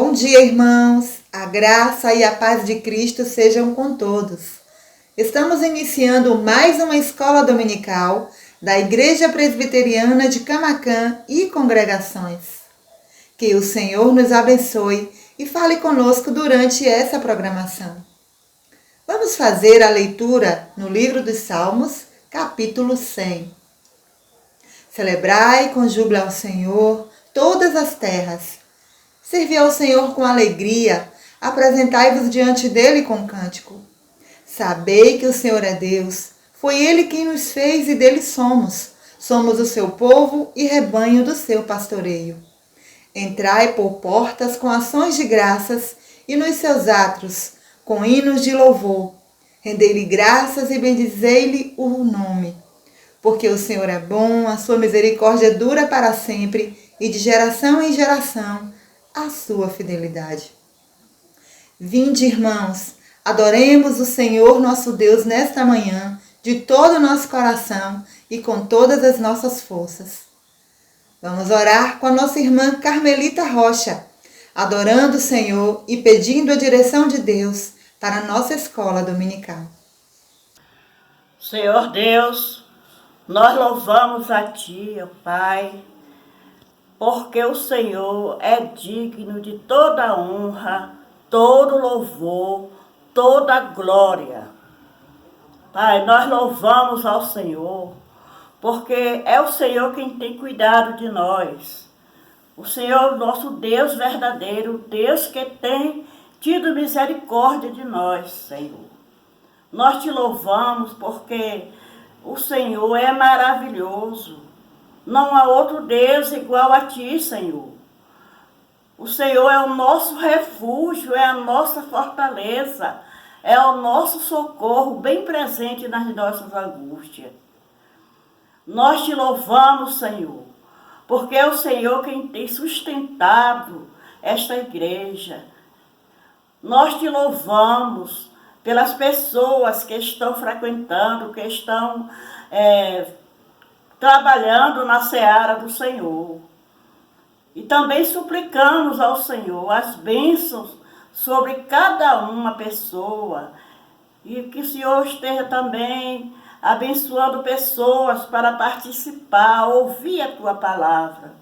Bom dia, irmãos! A graça e a paz de Cristo sejam com todos. Estamos iniciando mais uma escola dominical da Igreja Presbiteriana de Camaquã e congregações. Que o Senhor nos abençoe e fale conosco durante essa programação. Vamos fazer a leitura no livro dos Salmos, capítulo 100. Celebrai com júbilo ao Senhor todas as terras. Servi ao Senhor com alegria, apresentai-vos diante dele com cântico. Sabei que o Senhor é Deus, foi ele quem nos fez e dele somos. Somos o seu povo e rebanho do seu pastoreio. Entrai por portas com ações de graças e nos seus átrios com hinos de louvor. Rendei-lhe graças e bendizei-lhe o nome. Porque o Senhor é bom, a sua misericórdia dura para sempre e de geração em geração a sua fidelidade. Vinde, irmãos, adoremos o Senhor nosso Deus nesta manhã, de todo o nosso coração e com todas as nossas forças. Vamos orar com a nossa irmã Carmelita Rocha, adorando o Senhor e pedindo a direção de Deus para a nossa escola dominical. Senhor Deus, nós louvamos a Ti, ó Pai, porque o Senhor é digno de toda honra, todo louvor, toda glória. Pai, nós louvamos ao Senhor, porque é o Senhor quem tem cuidado de nós. O Senhor, nosso Deus verdadeiro, Deus que tem tido misericórdia de nós, Senhor. Nós te louvamos porque o Senhor é maravilhoso. Não há outro Deus igual a Ti, Senhor. O Senhor é o nosso refúgio, é a nossa fortaleza, é o nosso socorro bem presente nas nossas angústias. Nós te louvamos, Senhor, porque é o Senhor quem tem sustentado esta igreja. Nós te louvamos pelas pessoas que estão frequentando, que estão trabalhando na seara do Senhor. E também suplicamos ao Senhor as bênçãos sobre cada uma pessoa. E que o Senhor esteja também abençoando pessoas para participar, ouvir a Tua palavra.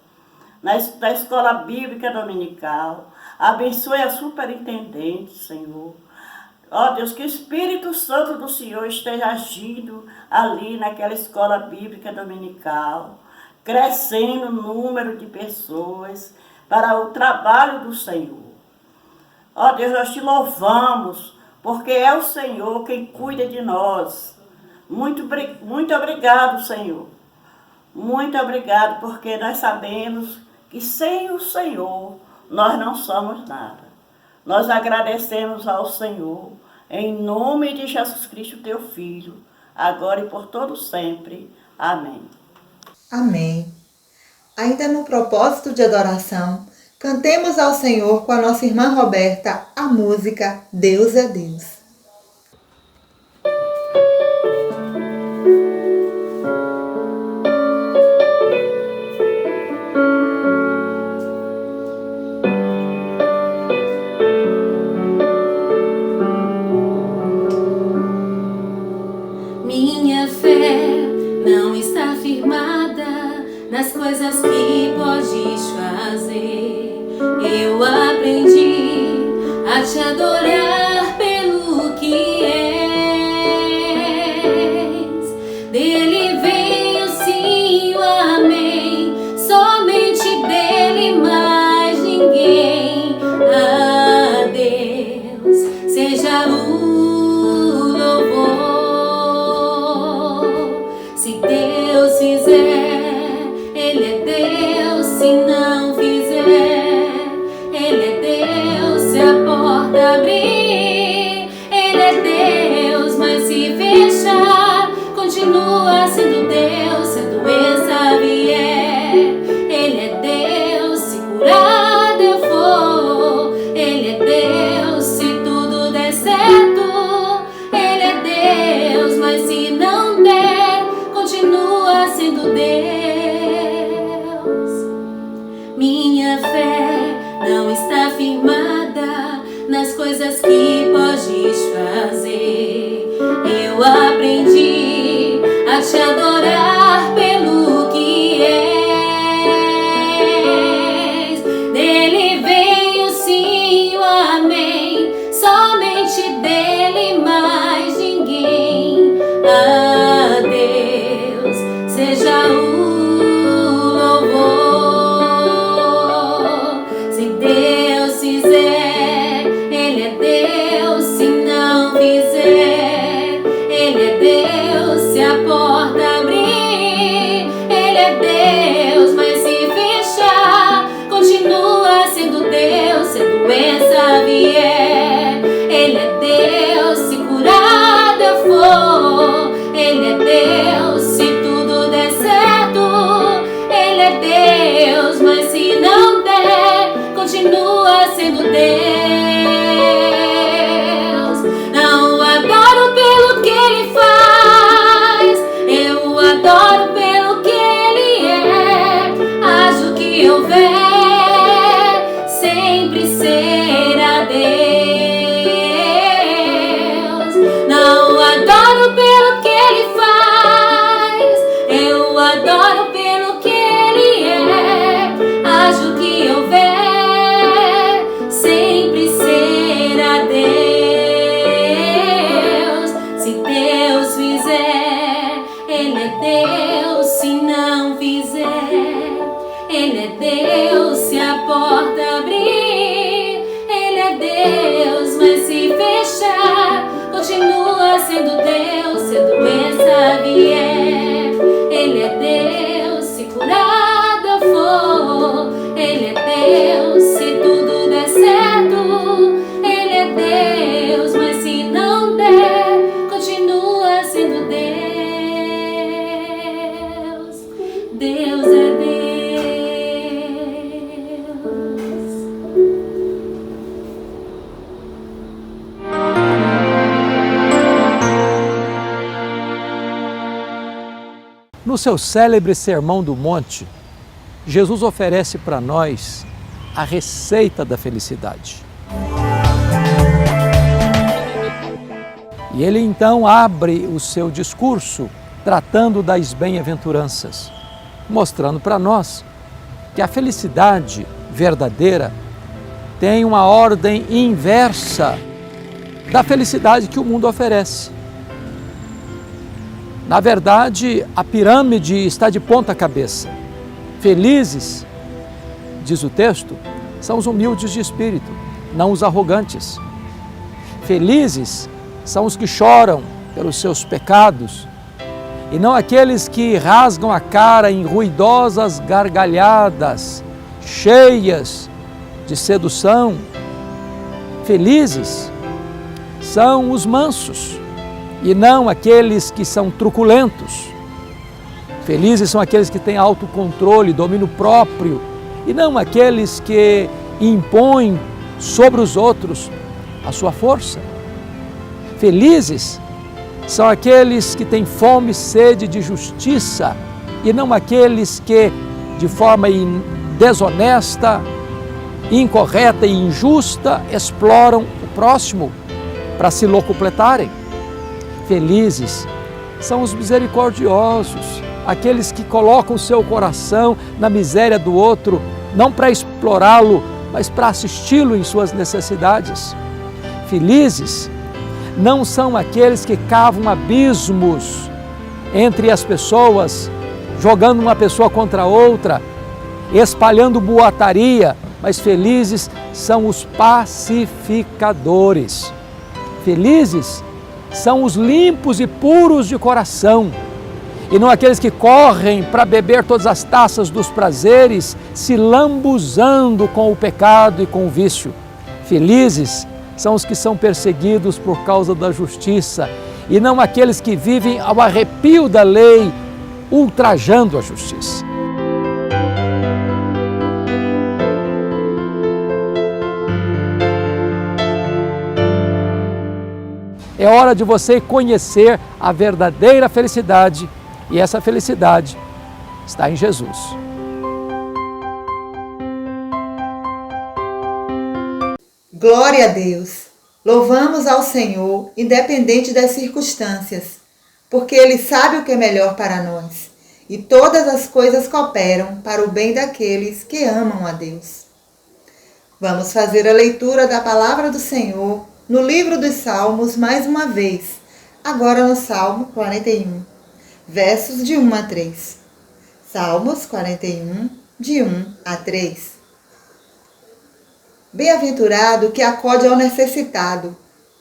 Na escola bíblica dominical. Abençoe a superintendente, Senhor. Ó Deus, que o Espírito Santo do Senhor esteja agindo ali naquela escola bíblica dominical, crescendo o número de pessoas para o trabalho do Senhor. Ó Deus, nós te louvamos, porque é o Senhor quem cuida de nós. Muito obrigado, Senhor. Muito obrigado, porque nós sabemos que sem o Senhor nós não somos nada. Nós agradecemos ao Senhor, em nome de Jesus Cristo, Teu Filho, agora e por todo sempre. Amém. Amém. Ainda no propósito de adoração, cantemos ao Senhor com a nossa irmã Roberta a música Deus é Deus. Minha fé não está firmada nas coisas que podes fazer. Eu aprendi a te adorar pelo que és. Dele vem o sim, o amém. Somente dele, mais ninguém. A Deus seja o Deus fizer, Ele é Deus. Se não fizer, Ele é Deus. Se a porta abrir, Ele é Deus. Mas se fechar, continua sendo Deus. Se a doença vier, Ele é Deus. Se curado eu for, Ele é Deus. Se tudo der certo, Ele é Deus. Mas se não der, continua sendo Deus. Minha fé não está firmada coisas que podes fazer. Eu aprendi a te adorar pelo que és. Dele vem o sim e o amém, somente dele, mais ninguém. A Deus seja o louvor. Se Deus fizer, Ele é Deus. Se não fizer, Ele é Deus. Se a porta abrir, Ele é Deus. Mas se fechar, continua sendo Deus. Se a doença vier, Ele é Deus. Se curado eu for, Ele é Deus. Se tudo der certo, Ele é Deus. Mas se não der, continua sendo Deus. Não adoro pelo que Ele faz, eu adoro pelo que Ele é. Acho que houver, sempre será Deus. Não adoro pelo que Ele faz, eu adoro pelo que Ele é. Acho que houver, sempre será Deus. Se Deus fizer, Ele é Deus. Se não fizer, Ele é Deus. Se a porta abrir, Ele é Deus. Mas se fechar, continua sendo Deus. Se a doença vier, Ele é Deus. Se curada for, Ele é Deus. Se tudo der certo, Ele é Deus. Mas se não der, continua sendo Deus. Deus é Deus. No seu célebre Sermão do Monte, Jesus oferece para nós a receita da felicidade. E ele então abre o seu discurso tratando das bem-aventuranças, mostrando para nós que a felicidade verdadeira tem uma ordem inversa da felicidade que o mundo oferece. Na verdade, a pirâmide está de ponta cabeça. Felizes, diz o texto, são os humildes de espírito, não os arrogantes. Felizes são os que choram pelos seus pecados e não aqueles que rasgam a cara em ruidosas gargalhadas, cheias de sedução. Felizes são os mansos e não aqueles que são truculentos. Felizes são aqueles que têm autocontrole, domínio próprio, e não aqueles que impõem sobre os outros a sua força. Felizes são aqueles que têm fome e sede de justiça, e não aqueles que, de forma desonesta, incorreta e injusta, exploram o próximo para se locupletarem. Felizes são os misericordiosos, aqueles que colocam seu coração na miséria do outro, não para explorá-lo, mas para assisti-lo em suas necessidades. Felizes não são aqueles que cavam abismos entre as pessoas, jogando uma pessoa contra outra, espalhando boataria, mas felizes são os pacificadores. Felizes são os limpos e puros de coração, e não aqueles que correm para beber todas as taças dos prazeres, se lambuzando com o pecado e com o vício. Felizes são os que são perseguidos por causa da justiça, e não aqueles que vivem ao arrepio da lei, ultrajando a justiça. É hora de você conhecer a verdadeira felicidade, e essa felicidade está em Jesus. Glória a Deus! Louvamos ao Senhor, independente das circunstâncias, porque Ele sabe o que é melhor para nós, e todas as coisas cooperam para o bem daqueles que amam a Deus. Vamos fazer a leitura da palavra do Senhor no livro dos Salmos mais uma vez, agora no Salmo 41, versos de 1 a 3. Salmos 41, de 1 a 3. Bem-aventurado que acode ao necessitado.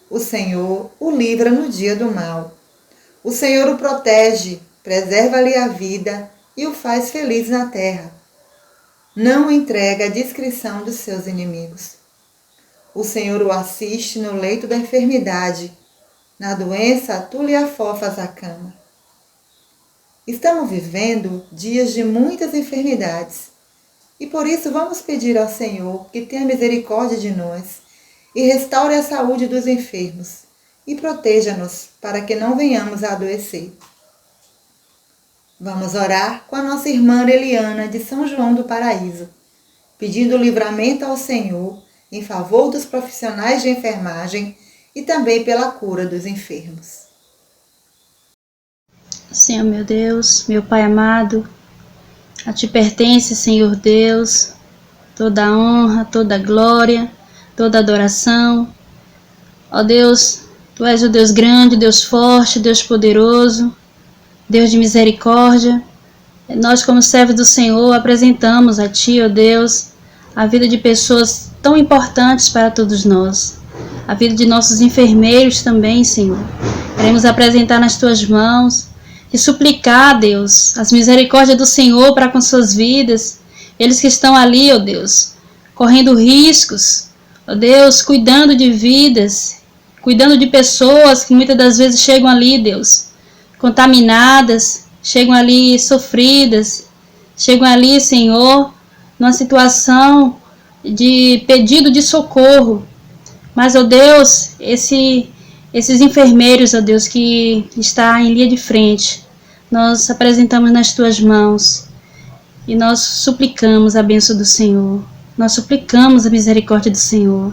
O Senhor o livra no dia do mal. O Senhor o protege, preserva-lhe a vida e o faz feliz na terra. Não o entrega à discrição dos seus inimigos. O Senhor o assiste no leito da enfermidade. Na doença, tu lhe afofas a cama. Estamos vivendo dias de muitas enfermidades. E por isso vamos pedir ao Senhor que tenha misericórdia de nós e restaure a saúde dos enfermos e proteja-nos para que não venhamos a adoecer. Vamos orar com a nossa irmã Eliana de São João do Paraíso, pedindo livramento ao Senhor em favor dos profissionais de enfermagem e também pela cura dos enfermos. Senhor meu Deus, meu Pai amado, a Ti pertence, Senhor Deus, toda a honra, toda a glória, toda a adoração. Ó Deus, Tu és o Deus grande, Deus forte, Deus poderoso, Deus de misericórdia. Nós, como servos do Senhor, apresentamos a Ti, ó Deus, a vida de pessoas tão importantes para todos nós, a vida de nossos enfermeiros também, Senhor. Queremos apresentar nas Tuas mãos e suplicar, Deus, as misericórdias do Senhor para com suas vidas, eles que estão ali, ó Deus, correndo riscos, ó Deus, cuidando de vidas, cuidando de pessoas que muitas das vezes chegam ali, Deus, contaminadas, chegam ali sofridas, chegam ali, Senhor, numa situação de pedido de socorro. Mas, ó Deus, esses enfermeiros, ó Deus, que está em linha de frente, nós apresentamos nas Tuas mãos e nós suplicamos a bênção do Senhor, nós suplicamos a misericórdia do Senhor.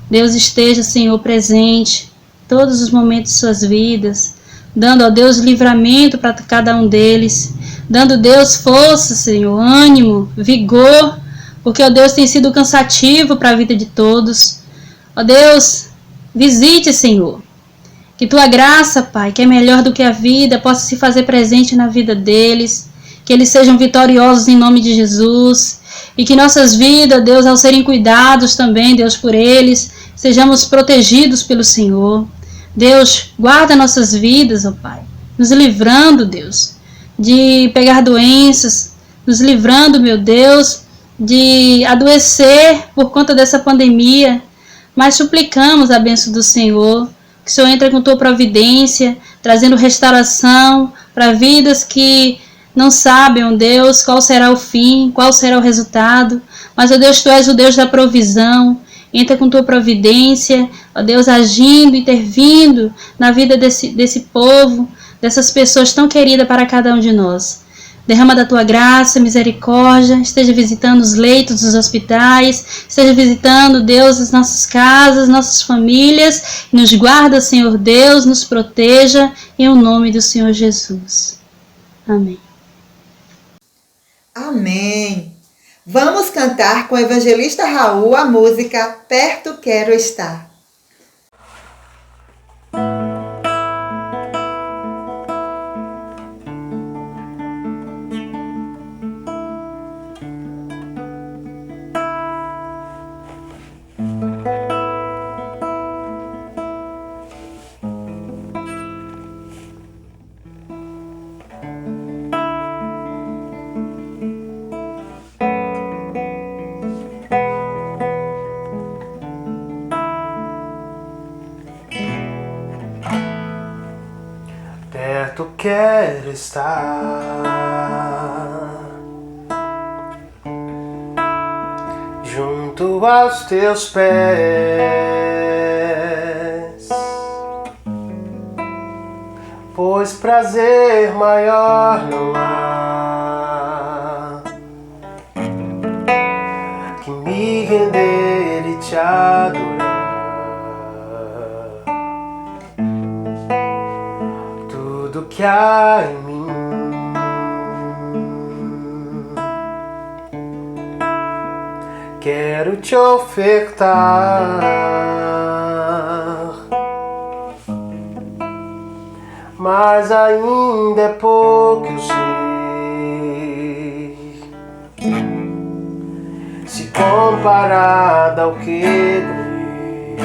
Deus esteja, Senhor, presente em todos os momentos de suas vidas, dando, ó Deus, livramento para cada um deles, dando, Deus, força, Senhor, ânimo, vigor, porque, ó Deus, tem sido cansativo para a vida de todos. Ó Deus, visite, Senhor, que Tua graça, Pai, que é melhor do que a vida, possa se fazer presente na vida deles, que eles sejam vitoriosos em nome de Jesus, e que nossas vidas, Deus, ao serem cuidados também, Deus, por eles, sejamos protegidos pelo Senhor. Deus, guarda nossas vidas, ó Pai, nos livrando, Deus, de pegar doenças, nos livrando, meu Deus, de adoecer por conta dessa pandemia, mas suplicamos a bênção do Senhor, que o Senhor entre com Tua providência, trazendo restauração para vidas que não sabem, ó Deus, qual será o fim, qual será o resultado. Mas, ó Deus, Tu és o Deus da provisão. Entra com Tua providência, ó Deus, agindo, intervindo na vida desse povo, dessas pessoas tão queridas para cada um de nós. Derrama da Tua graça, misericórdia, esteja visitando os leitos dos hospitais, esteja visitando, Deus, as nossas casas, nossas famílias, nos guarda, Senhor Deus, nos proteja, em o nome do Senhor Jesus. Amém. Amém. Vamos cantar com o evangelista Raul a música Perto Quero Estar. Perto quero estar, junto aos Teus pés, pois prazer maior não há que me render e Te adorar. que há em mim. Quero te ofertar, mas ainda é pouco, eu sei. Se comparado ao que ganhei,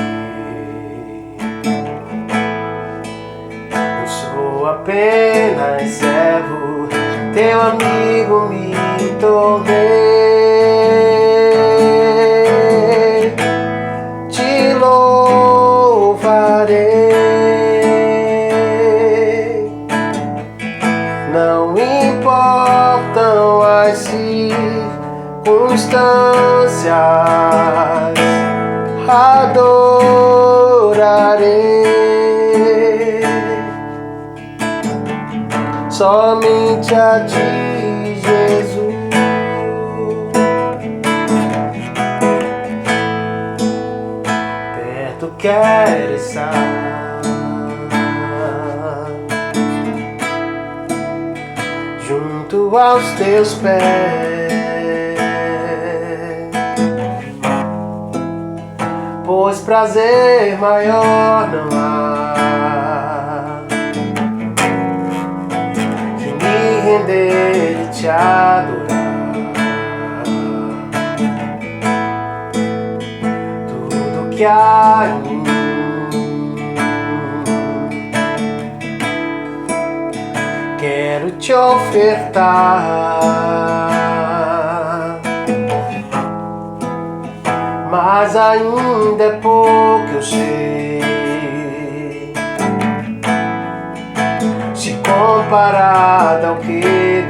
eu sou apenas servo, teu amigo me tornei. Te louvarei, não importam as circunstâncias, adorarei somente a ti, Jesus. Perto quero estar, junto aos teus pés, pois prazer maior não há que me render e te adorar. Tudo que há em mim quero te ofertar, mas ainda é pouco, eu sei. Se comparado ao que ganhei,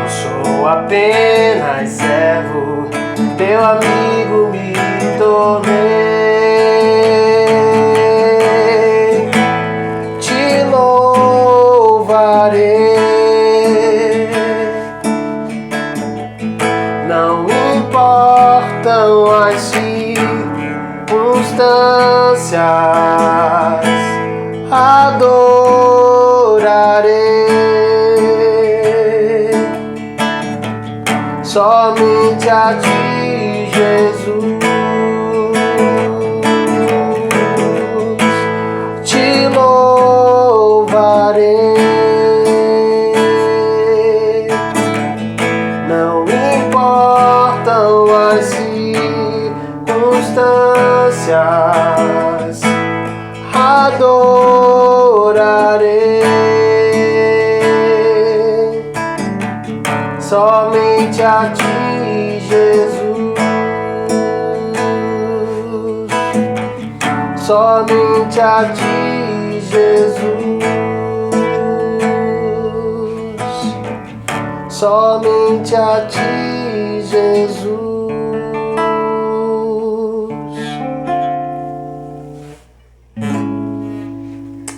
eu sou apenas servo, teu amigo me tornei. Te louvarei, não importam as circunstâncias, adorarei somente a ti, Jesus. Te louvarei, não importam as circunstâncias, adorarei somente a ti, Jesus. Somente a ti, Jesus. Somente a ti, Jesus.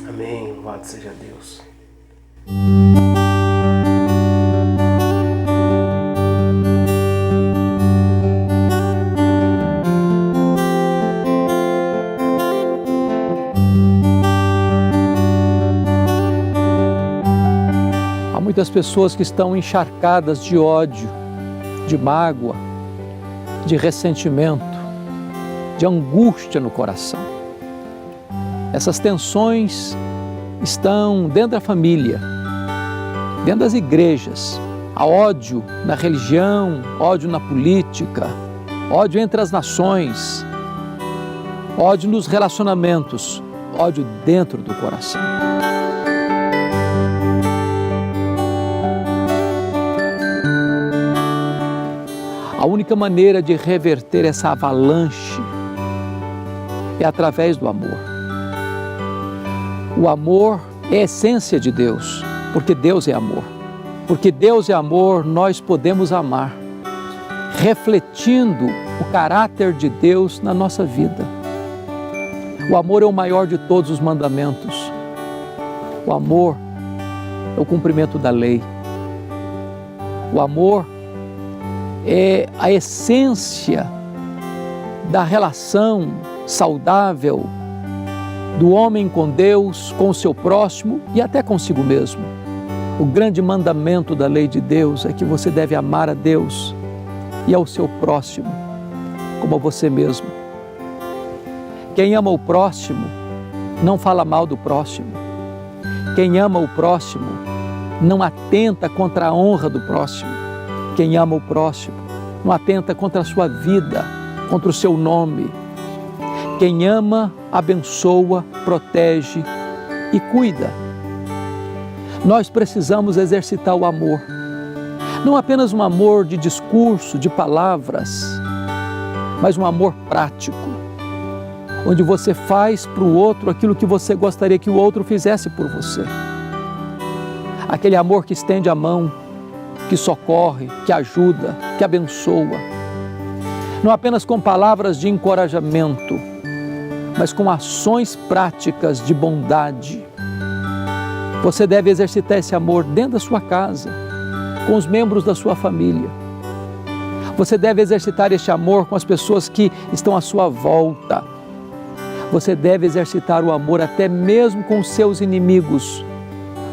Amém. Louvado seja Deus. Há muitas pessoas que estão encharcadas de ódio, de mágoa, de ressentimento, de angústia no coração. Essas tensões estão dentro da família, dentro das igrejas. Há ódio na religião, ódio na política, ódio entre as nações, ódio nos relacionamentos, ódio dentro do coração. A única maneira de reverter essa avalanche é através do amor. O amor é a essência de Deus, porque Deus é amor. Porque Deus é amor, nós podemos amar, refletindo o caráter de Deus na nossa vida. O amor é o maior de todos os mandamentos. O amor é o cumprimento da lei. O amor é a essência da relação saudável do homem com Deus, com o seu próximo e até consigo mesmo. O grande mandamento da lei de Deus é que você deve amar a Deus e ao seu próximo como a você mesmo. Quem ama o próximo não fala mal do próximo. Quem ama o próximo não atenta contra a honra do próximo. Quem ama o próximo não atenta contra a sua vida, contra o seu nome. Quem ama, abençoa, protege e cuida. Nós precisamos exercitar o amor. Não apenas um amor de discurso, de palavras, mas um amor prático, onde você faz para o outro aquilo que você gostaria que o outro fizesse por você. Aquele amor que estende a mão, que socorre, que ajuda, que abençoa. Não apenas com palavras de encorajamento, mas com ações práticas de bondade. Você deve exercitar esse amor dentro da sua casa, com os membros da sua família. Você deve exercitar este amor com as pessoas que estão à sua volta. Você deve exercitar o amor até mesmo com os seus inimigos,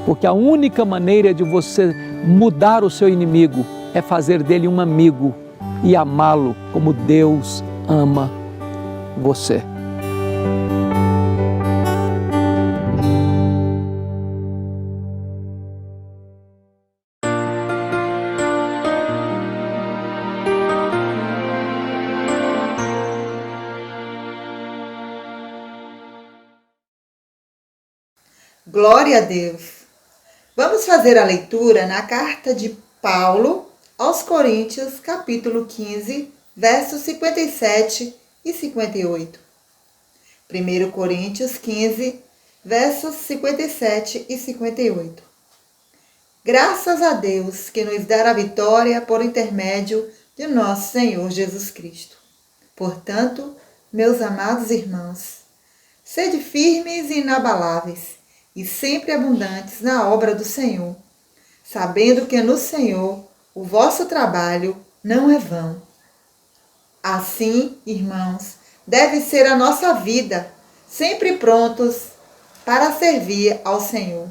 porque a única maneira de você mudar o seu inimigo é fazer dele um amigo e amá-lo como Deus ama você. Glória a Deus! Vamos fazer a leitura na carta de Paulo aos Coríntios, capítulo 15, versos 57 e 58. 1 Coríntios 15, versos 57 e 58. Graças a Deus que nos dá a vitória por intermédio de nosso Senhor Jesus Cristo. Portanto, meus amados irmãos, sede firmes e inabaláveis, e sempre abundantes na obra do Senhor, sabendo que no Senhor o vosso trabalho não é vão. Assim, irmãos, deve ser a nossa vida, sempre prontos para servir ao Senhor.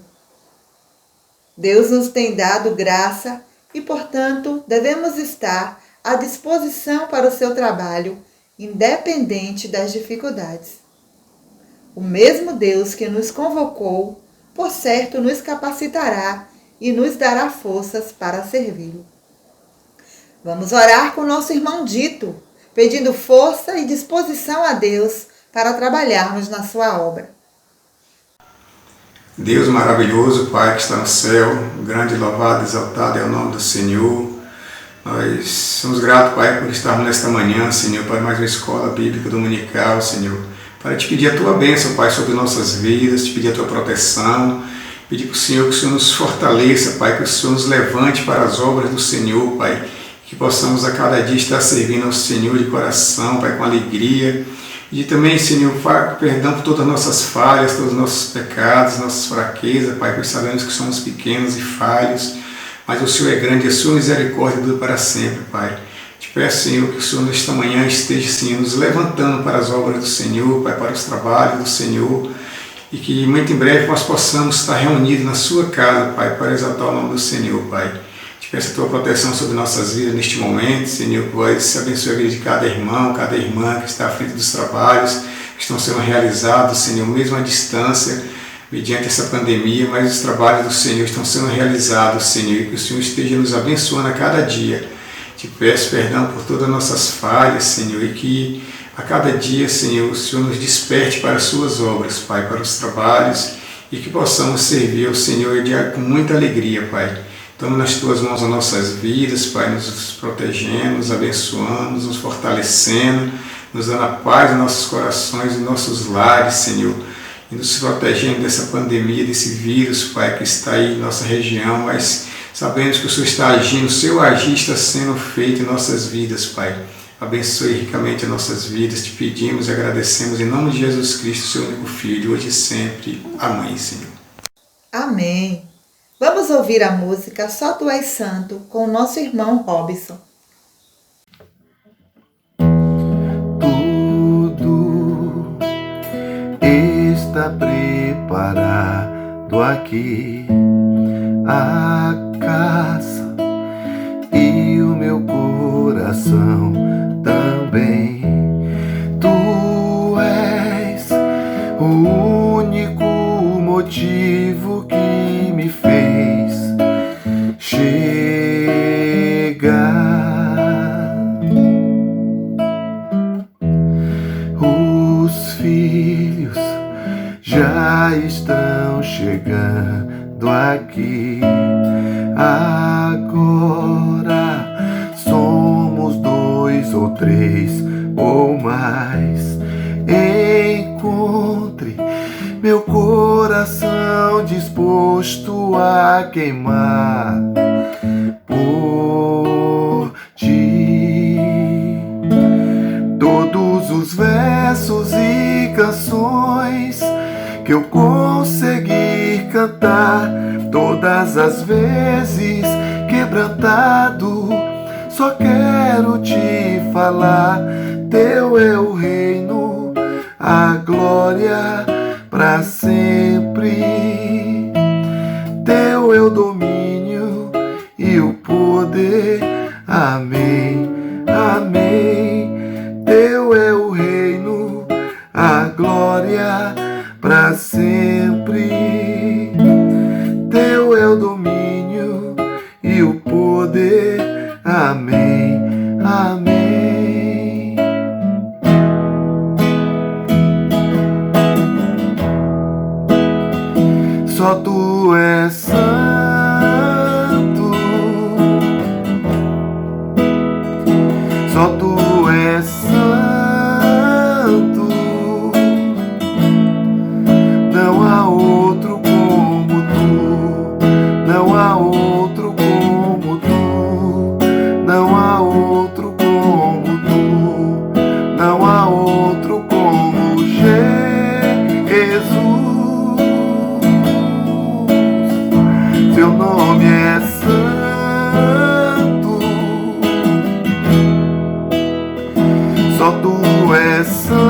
Deus nos tem dado graça e, portanto, devemos estar à disposição para o seu trabalho, independente das dificuldades. O mesmo Deus que nos convocou, por certo, nos capacitará e nos dará forças para servi-lo. Vamos orar com o nosso irmão Dito, pedindo força e disposição a Deus para trabalharmos na sua obra. Deus maravilhoso, Pai que está no céu, grande, louvado, exaltado é o nome do Senhor. Nós somos gratos, Pai, por estarmos nesta manhã, Senhor, para mais uma escola bíblica dominical, Senhor, para te pedir a Tua bênção, Pai, sobre nossas vidas, te pedir a Tua proteção, pedir para o Senhor que o Senhor nos fortaleça, Pai, que o Senhor nos levante para as obras do Senhor, Pai, que possamos a cada dia estar servindo ao Senhor de coração, Pai, com alegria, e também, Senhor, perdão por todas as nossas falhas, todos os nossos pecados, nossas fraquezas, Pai, pois sabemos que somos pequenos e falhos, mas o Senhor é grande e a sua misericórdia dura para sempre, Pai. Te peço, Senhor, que o Senhor nesta manhã esteja, Senhor, nos levantando para as obras do Senhor, Pai, para os trabalhos do Senhor, e que muito em breve nós possamos estar reunidos na sua casa, Pai, para exaltar o nome do Senhor, Pai. Te peço a Tua proteção sobre nossas vidas neste momento, Senhor, que vai se abençoe a vida de cada irmão, cada irmã que está à frente dos trabalhos que estão sendo realizados, Senhor, mesmo à distância, mediante essa pandemia, mas os trabalhos do Senhor estão sendo realizados, Senhor, e que o Senhor esteja nos abençoando a cada dia. Te peço perdão por todas as nossas falhas, Senhor, e que a cada dia, Senhor, o Senhor nos desperte para as suas obras, Pai, para os trabalhos, e que possamos servir ao Senhor com muita alegria, Pai. Toma nas Tuas mãos as nossas vidas, Pai, nos protegendo, nos abençoando, nos fortalecendo, nos dando a paz em nossos corações e nossos lares, Senhor, e nos protegendo dessa pandemia, desse vírus, Pai, que está aí em nossa região, mas sabemos que o Senhor está agindo, o seu agir está sendo feito em nossas vidas, Pai. Abençoe ricamente as nossas vidas, te pedimos e agradecemos em nome de Jesus Cristo, seu único Filho, hoje e sempre. Amém, Senhor. Amém. Vamos ouvir a música Só Tu És Santo com o nosso irmão Robson. Tudo está aqui a caça e o meu coração também. Tu és o único motivo que me fez chegar. Os filhos já estão chegando aqui. Agora somos 2 ou 3 ou mais. Encontre meu coração disposto a queimar por ti. Todos os versos e canções que eu conseguir cantar, todas as vezes quebrantado, só quero te falar. Teu é o reino, a glória para sempre. Teu é o domínio e o poder. Amém, amém. Teu é o reino, a glória para sempre. Teu é o domínio e o poder. Amém, amém. Só tu és santo, só tu és santo, não há outro como tu, não há outro como tu, não há outro como tu, não há outro como Jesus. Seu nome é santo, só tu és santo,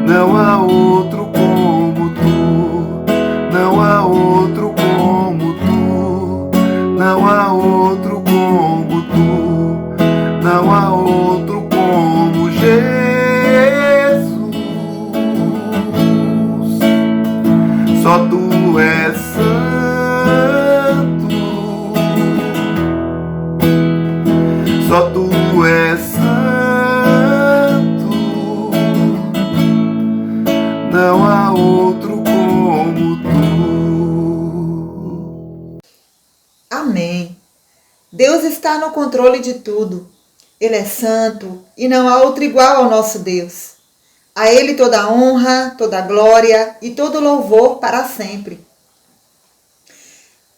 não há outro como tu, não há outro como tu, não há outro como tu, não há outro como Jesus. Só tu és santo, só tu és santo, não há outro como tu. Amém. Deus está no controle de tudo. Ele é santo e não há outro igual ao nosso Deus. A Ele toda a honra, toda a glória e todo louvor para sempre.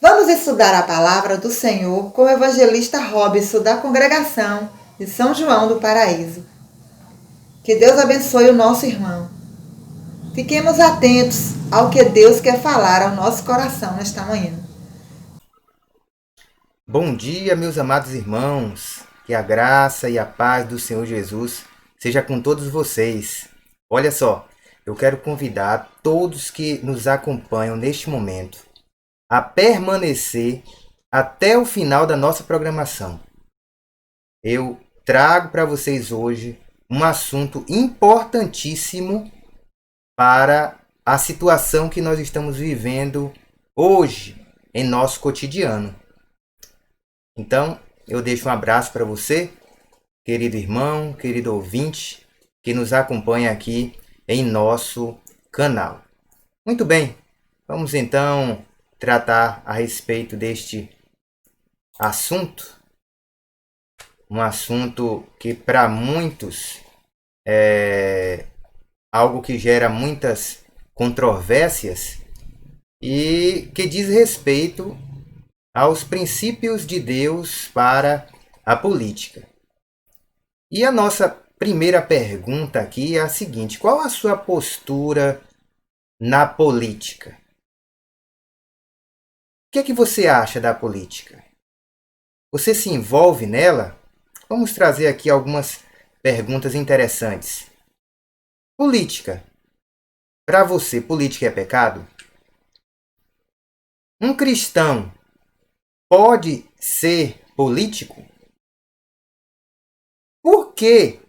Vamos estudar a palavra do Senhor com o evangelista Robson da congregação de São João do Paraíso. Que Deus abençoe o nosso irmão. Fiquemos atentos ao que Deus quer falar ao nosso coração nesta manhã. Bom dia, meus amados irmãos. Que a graça e a paz do Senhor Jesus seja com todos vocês. Olha só, eu quero convidar todos que nos acompanham neste momento a permanecer até o final da nossa programação. Eu trago para vocês hoje um assunto importantíssimo para a situação que nós estamos vivendo hoje em nosso cotidiano. Então, eu deixo um abraço para você, querido irmão, querido ouvinte, que nos acompanha aqui em nosso canal. Muito bem, vamos então tratar a respeito deste assunto. Um assunto que para muitos é algo que gera muitas controvérsias e que diz respeito aos princípios de Deus para a política. E a nossa primeira pergunta aqui é a seguinte: qual a sua postura na política? O que é que você acha da política? Você se envolve nela? Vamos trazer aqui algumas perguntas interessantes. Política Para você, política é pecado? Um cristão pode ser político? Por que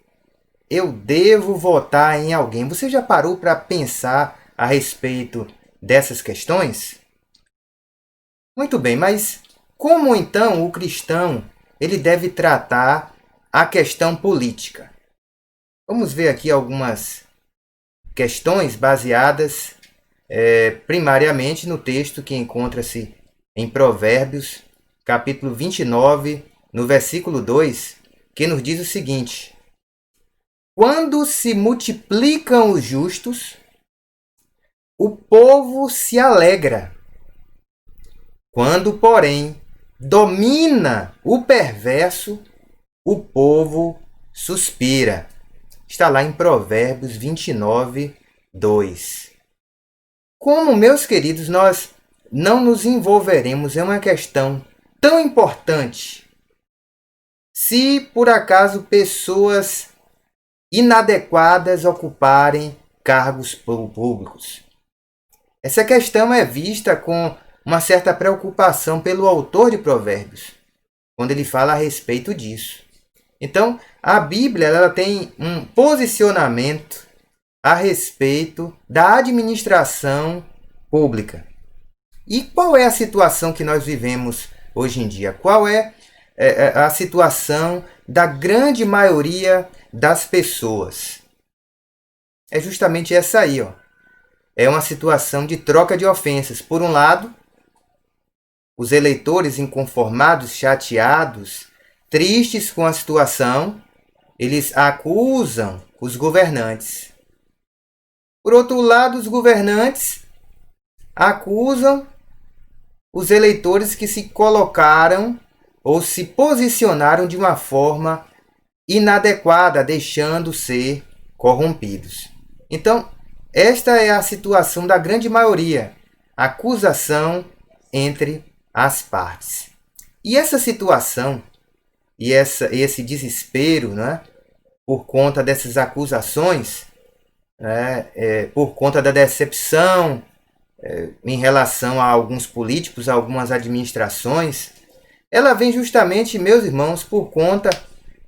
eu devo votar em alguém? Você já parou para pensar a respeito dessas questões? Muito bem, mas como então o cristão ele deve tratar a questão política? Vamos ver aqui algumas questões baseadas primariamente no texto que encontra-se em Provérbios, capítulo 29, no versículo 2, que nos diz o seguinte: quando se multiplicam os justos, o povo se alegra. Quando, porém, domina o perverso, o povo suspira. Está lá em Provérbios 29, 2. Como, meus queridos, nós não nos envolveremos em uma questão tão importante se, por acaso, pessoas inadequadas ocuparem cargos públicos? Essa questão é vista com uma certa preocupação pelo autor de Provérbios, quando ele fala a respeito disso. Então, a Bíblia ela tem um posicionamento a respeito da administração pública. E qual é a situação que nós vivemos hoje em dia? Qual é a situação da grande maioria das pessoas? É justamente essa aí, ó. É uma situação de troca de ofensas. Por um lado, os eleitores inconformados, chateados, tristes com a situação, eles acusam os governantes. Por outro lado, os governantes acusam os eleitores que se colocaram ou se posicionaram de uma forma inadequada, deixando ser corrompidos. Então, esta é a situação da grande maioria, acusação entre as partes. E essa situação e esse desespero, né, por conta dessas acusações, por conta da decepção em relação a alguns políticos, a algumas administrações, ela vem justamente, meus irmãos, por conta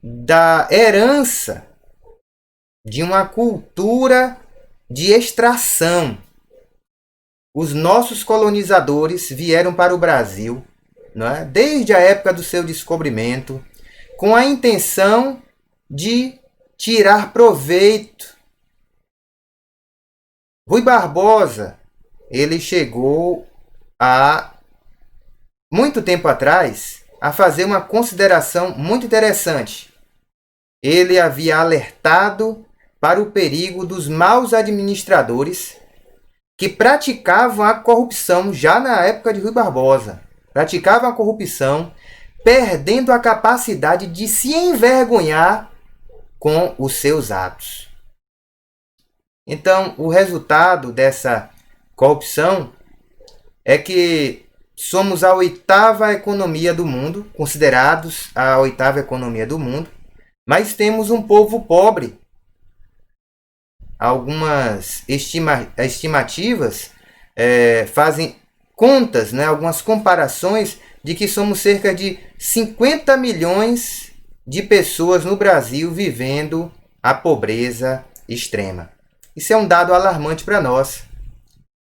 da herança de uma cultura de extração. Os nossos colonizadores vieram para o Brasil, né, desde a época do seu descobrimento, com a intenção de tirar proveito. Rui Barbosa, ele chegou há muito tempo atrás a fazer uma consideração muito interessante. Ele havia alertado para o perigo dos maus administradores que praticavam a corrupção já na época de Rui Barbosa. Praticavam a corrupção, perdendo a capacidade de se envergonhar com os seus atos. Então, o resultado dessa corrupção é que somos a 8ª economia do mundo, considerados a 8ª economia do mundo, mas temos um povo pobre. Algumas estimativas fazem contas, né, algumas comparações de que somos cerca de 50 milhões de pessoas no Brasil vivendo a pobreza extrema. Isso é um dado alarmante para nós.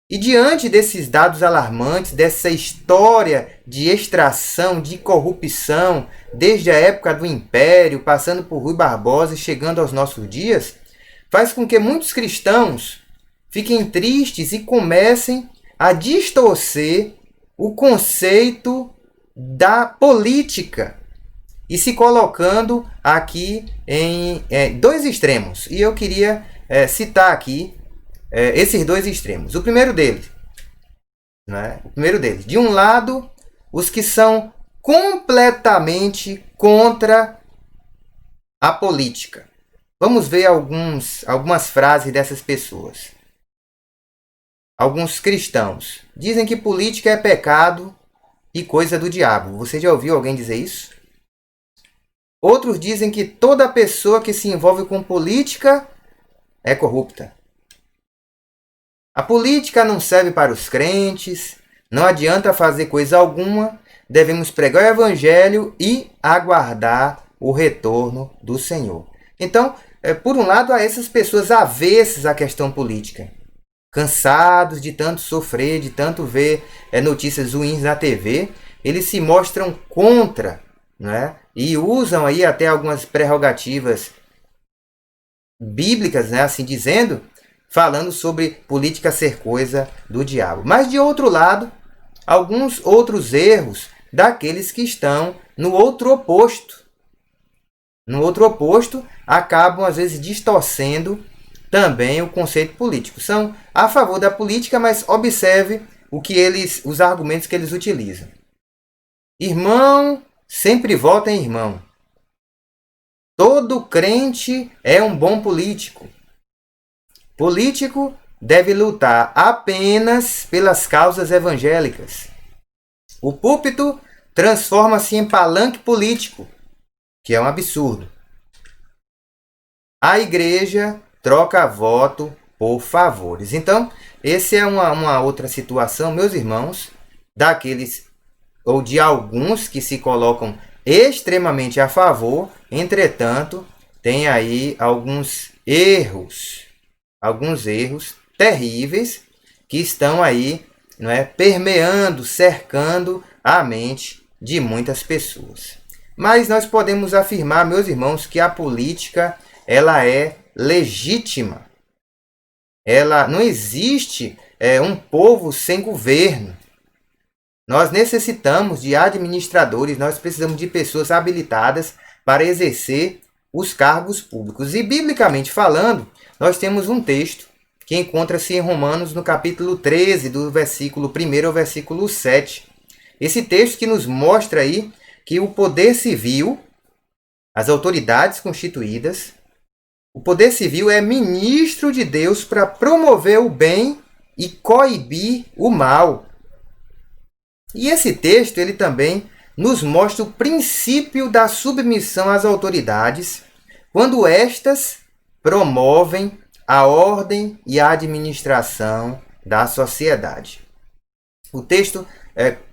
E diante desses dados alarmantes, dessa história de extração, de corrupção, desde a época do Império, passando por Rui Barbosa e chegando aos nossos dias, faz com que muitos cristãos fiquem tristes e comecem a distorcer o conceito da política e se colocando aqui em dois extremos. E eu queria citar aqui esses dois extremos. O primeiro deles, de um lado, os que são completamente contra a política. Vamos ver algumas frases dessas pessoas. Alguns cristãos dizem que política é pecado e coisa do diabo. Você já ouviu alguém dizer isso? Outros dizem que toda pessoa que se envolve com política é corrupta. A política não serve para os crentes, não adianta fazer coisa alguma, devemos pregar o evangelho e aguardar o retorno do Senhor. Então, por um lado, há essas pessoas avessas à questão política, cansados de tanto sofrer, de tanto ver notícias ruins na TV, eles se mostram contra, né? E usam aí até algumas prerrogativas bíblicas, né? Assim dizendo, falando sobre política ser coisa do diabo. Mas, de outro lado, alguns outros erros daqueles que estão no outro oposto. No outro oposto, acabam, às vezes, distorcendo também o conceito político. São a favor da política, mas observe os argumentos que eles utilizam. Irmão sempre vota em irmão. Todo crente é um bom político. Político deve lutar apenas pelas causas evangélicas. O púlpito transforma-se em palanque político, que é um absurdo. A igreja troca voto por favores. Então, essa é uma outra situação, meus irmãos, daqueles ou de alguns que se colocam extremamente a favor, entretanto, tem aí alguns erros terríveis que estão aí, não é, permeando, cercando a mente de muitas pessoas. Mas nós podemos afirmar, meus irmãos, que a política ela é legítima. Ela não existe um povo sem governo. Nós necessitamos de administradores, nós precisamos de pessoas habilitadas para exercer os cargos públicos. E, biblicamente falando, nós temos um texto que encontra-se em Romanos, no capítulo 13, do versículo 1 ao versículo 7. Esse texto que nos mostra aí que o poder civil, as autoridades constituídas, o poder civil é ministro de Deus para promover o bem e coibir o mal. E esse texto ele também nos mostra o princípio da submissão às autoridades, quando estas promovem a ordem e a administração da sociedade. O texto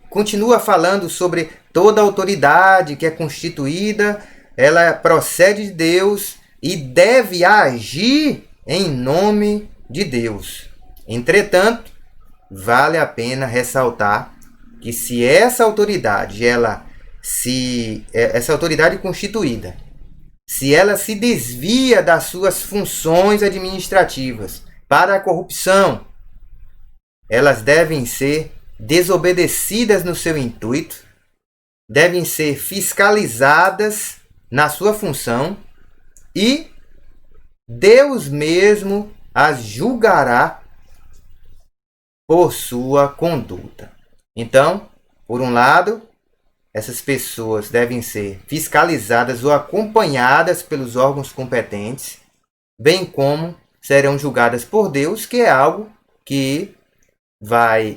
continua falando sobre toda a autoridade que é constituída, ela procede de Deus e deve agir em nome de Deus. Entretanto, vale a pena ressaltar que se essa autoridade, essa autoridade constituída, se ela se desvia das suas funções administrativas para a corrupção, elas devem ser desobedecidas no seu intuito, devem ser fiscalizadas na sua função e Deus mesmo as julgará por sua conduta. Então, por um lado, essas pessoas devem ser fiscalizadas ou acompanhadas pelos órgãos competentes, bem como serão julgadas por Deus, que é algo que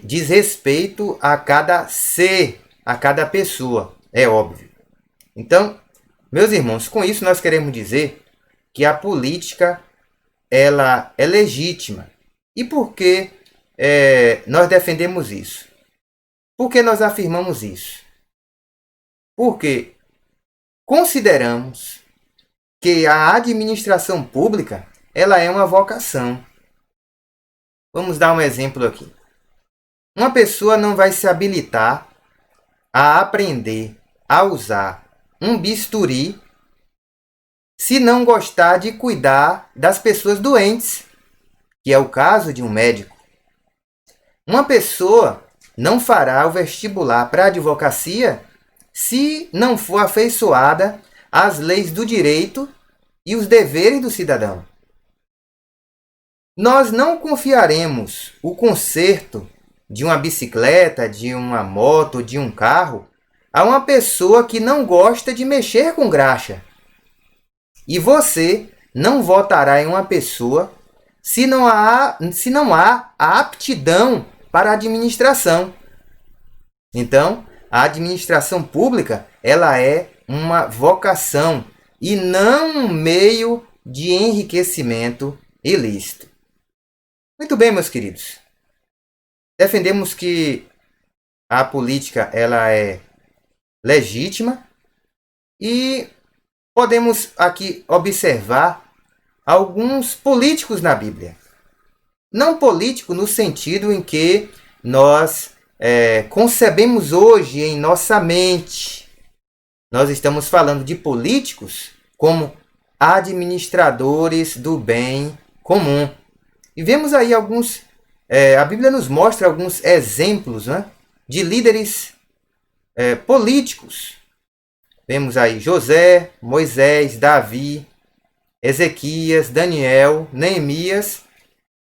diz respeito a cada ser, a cada pessoa, é óbvio. Então, meus irmãos, com isso nós queremos dizer que a política ela é legítima. E por que nós defendemos isso? Por que nós afirmamos isso? Porque consideramos que a administração pública ela é uma vocação. Vamos dar um exemplo aqui. Uma pessoa não vai se habilitar a aprender a usar um bisturi se não gostar de cuidar das pessoas doentes, que é o caso de um médico. Uma pessoa não fará o vestibular para a advocacia se não for afeiçoada às leis do direito e os deveres do cidadão. Nós não confiaremos o conserto de uma bicicleta, de uma moto, de um carro a uma pessoa que não gosta de mexer com graxa. E você não votará em uma pessoa se não há a aptidão para a administração. Então, a administração pública ela é uma vocação e não um meio de enriquecimento ilícito. Muito bem, meus queridos. Defendemos que a política ela é legítima e podemos aqui observar alguns políticos na Bíblia. Não político no sentido em que nós concebemos hoje em nossa mente. Nós estamos falando de políticos como administradores do bem comum. E vemos aí alguns, a Bíblia nos mostra alguns exemplos, né, de líderes políticos. Vemos aí José, Moisés, Davi, Ezequias, Daniel, Neemias.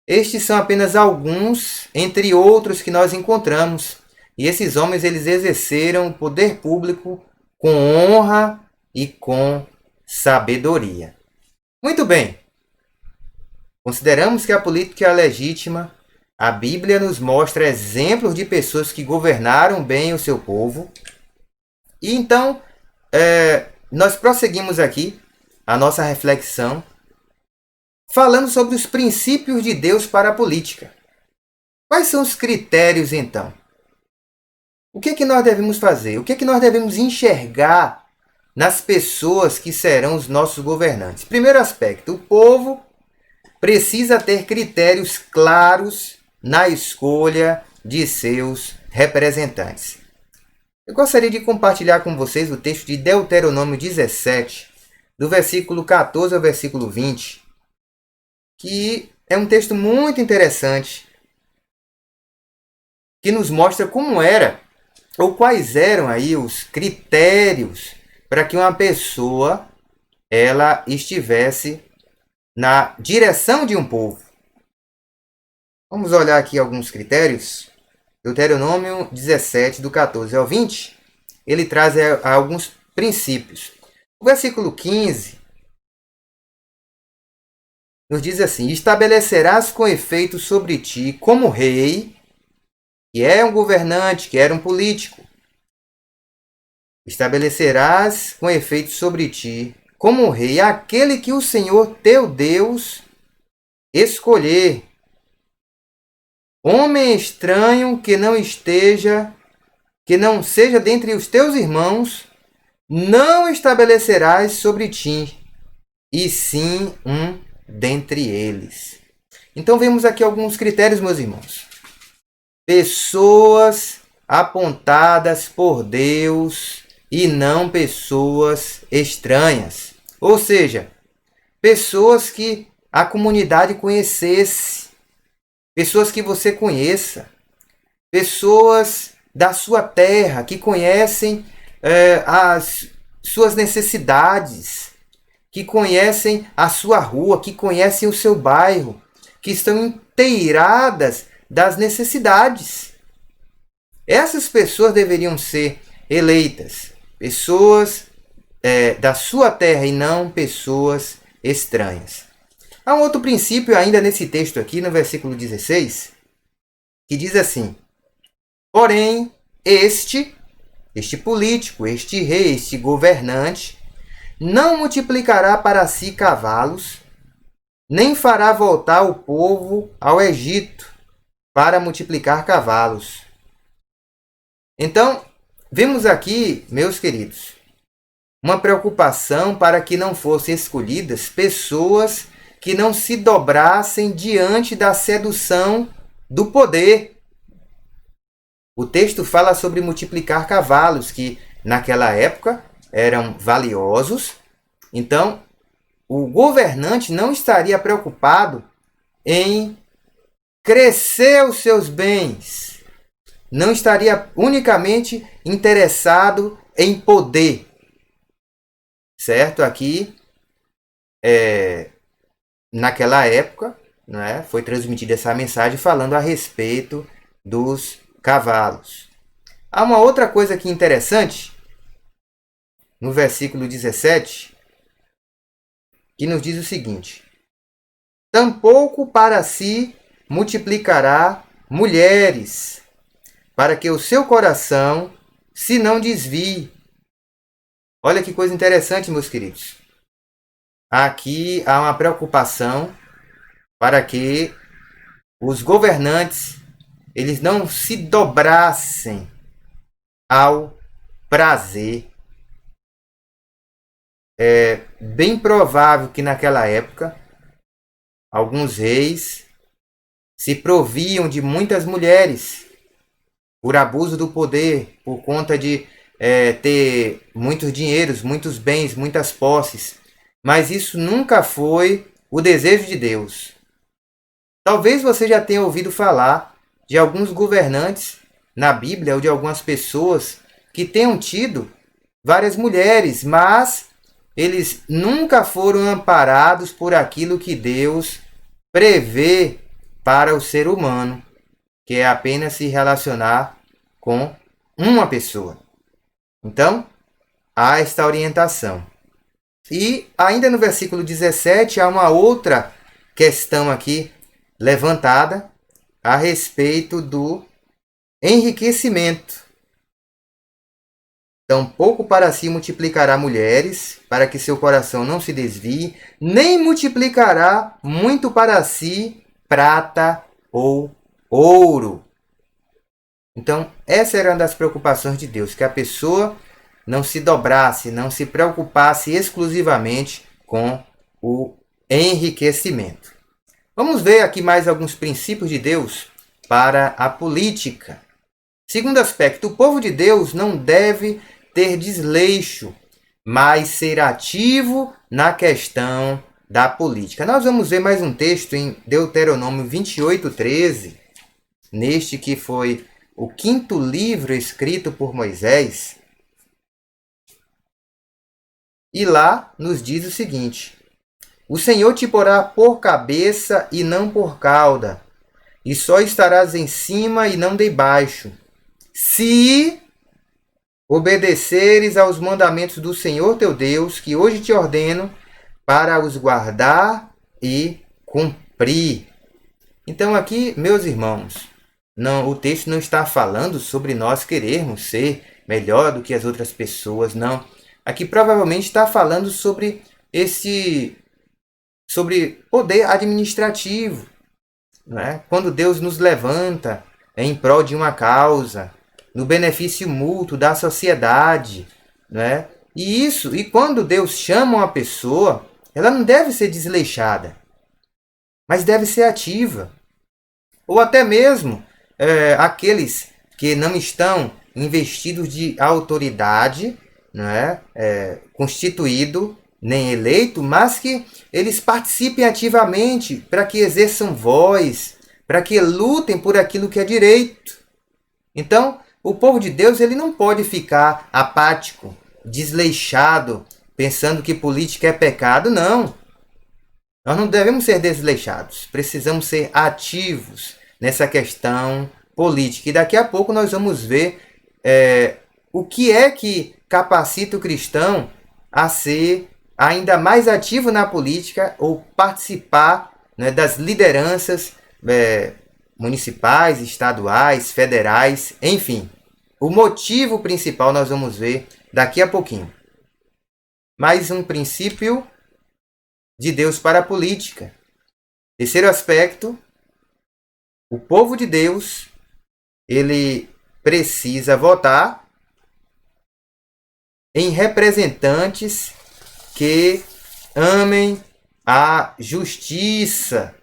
Estes são apenas alguns, entre outros, que nós encontramos. E esses homens eles exerceram o poder público com honra e com sabedoria. Muito bem. Consideramos que a política é legítima. A Bíblia nos mostra exemplos de pessoas que governaram bem o seu povo. E então, nós prosseguimos aqui a nossa reflexão falando sobre os princípios de Deus para a política. Quais são os critérios, então? O que é que nós devemos fazer? O que é que nós devemos enxergar nas pessoas que serão os nossos governantes? Primeiro aspecto, o povo precisa ter critérios claros na escolha de seus representantes. Eu gostaria de compartilhar com vocês o texto de Deuteronômio 17, do versículo 14 ao versículo 20, que é um texto muito interessante, que nos mostra como era, ou quais eram aí os critérios para que uma pessoa ela estivesse na direção de um povo. Vamos olhar aqui alguns critérios. Deuteronômio 17, do 14 ao 20, ele traz alguns princípios. O versículo 15 nos diz assim: estabelecerás com efeito sobre ti como rei, que é um governante, que era um político. Estabelecerás com efeito sobre ti como rei aquele que o Senhor teu Deus escolher. Homem estranho que não seja dentre os teus irmãos, não estabelecerás sobre ti, e sim um dentre eles. Então vemos aqui alguns critérios, meus irmãos. Pessoas apontadas por Deus e não pessoas estranhas. Ou seja, pessoas que a comunidade conhecesse, pessoas que você conheça, pessoas da sua terra que conhecem as suas necessidades, que conhecem a sua rua, que conhecem o seu bairro, que estão inteiradas das necessidades. Essas pessoas deveriam ser eleitas, pessoas da sua terra e não pessoas estranhas. Há um outro princípio ainda nesse texto aqui, no versículo 16, que diz assim: porém, este político, este rei, este governante, não multiplicará para si cavalos, nem fará voltar o povo ao Egito para multiplicar cavalos. Então, vemos aqui, meus queridos, uma preocupação para que não fossem escolhidas pessoas que não se dobrassem diante da sedução do poder. O texto fala sobre multiplicar cavalos, que naquela época eram valiosos. Então, o governante não estaria preocupado em crescer os seus bens. Não estaria unicamente interessado em poder. Certo? Aqui, naquela época, né, foi transmitida essa mensagem falando a respeito dos cavalos. Há uma outra coisa aqui interessante, no versículo 17, que nos diz o seguinte: tampouco para si multiplicará mulheres, para que o seu coração se não desvie. Olha que coisa interessante, meus queridos. Aqui há uma preocupação para que os governantes eles não se dobrassem ao prazer. É bem provável que naquela época alguns reis se proviam de muitas mulheres por abuso do poder, por conta de ter muitos dinheiros, muitos bens, muitas posses. Mas isso nunca foi o desejo de Deus. Talvez você já tenha ouvido falar de alguns governantes na Bíblia ou de algumas pessoas que tenham tido várias mulheres, mas eles nunca foram amparados por aquilo que Deus prevê para o ser humano, que é apenas se relacionar com uma pessoa. Então, há esta orientação. E ainda no versículo 17 há uma outra questão aqui levantada a respeito do enriquecimento. Tampouco para si multiplicará mulheres, para que seu coração não se desvie, nem multiplicará muito para si prata ou ouro. Então, essa era uma das preocupações de Deus, que a pessoa não se dobrasse, não se preocupasse exclusivamente com o enriquecimento. Vamos ver aqui mais alguns princípios de Deus para a política. Segundo aspecto, o povo de Deus não deve ter desleixo, mas ser ativo na questão da política. Nós vamos ver mais um texto em Deuteronômio 28:13, neste que foi o 5º livro escrito por Moisés. E lá nos diz o seguinte: o Senhor te porá por cabeça e não por cauda, e só estarás em cima e não debaixo, se obedeceres aos mandamentos do Senhor teu Deus, que hoje te ordeno, para os guardar e cumprir. Então aqui, meus irmãos, o texto não está falando sobre nós querermos ser melhor do que as outras pessoas, não. Aqui provavelmente está falando sobre poder administrativo, né? Quando Deus nos levanta em prol de uma causa, no benefício mútuo da sociedade, né? E quando Deus chama uma pessoa, ela não deve ser desleixada, mas deve ser ativa. Ou até mesmo aqueles que não estão investidos de autoridade, né? Constituído nem eleito, mas que eles participem ativamente para que exerçam voz, para que lutem por aquilo que é direito. Então, o povo de Deus ele não pode ficar apático, desleixado, pensando que política é pecado, não. Nós não devemos ser desleixados, precisamos ser ativos nessa questão política. E daqui a pouco nós vamos ver o que é que capacita o cristão a ser ainda mais ativo na política ou participar, né, das lideranças municipais, estaduais, federais, enfim. O motivo principal nós vamos ver daqui a pouquinho. Mais um princípio de Deus para a política. Terceiro aspecto, o povo de Deus, ele precisa votar em representantes que amem a justiça.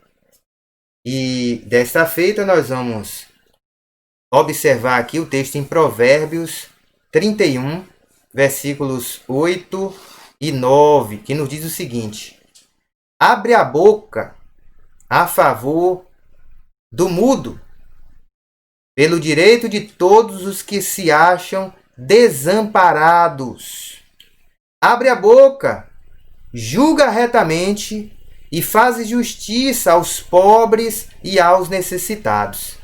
E desta feita nós vamos observar aqui o texto em Provérbios 31, versículos 8 e 9, que nos diz o seguinte: abre a boca a favor do mudo, pelo direito de todos os que se acham desamparados. Abre a boca, julga retamente e faz justiça aos pobres e aos necessitados.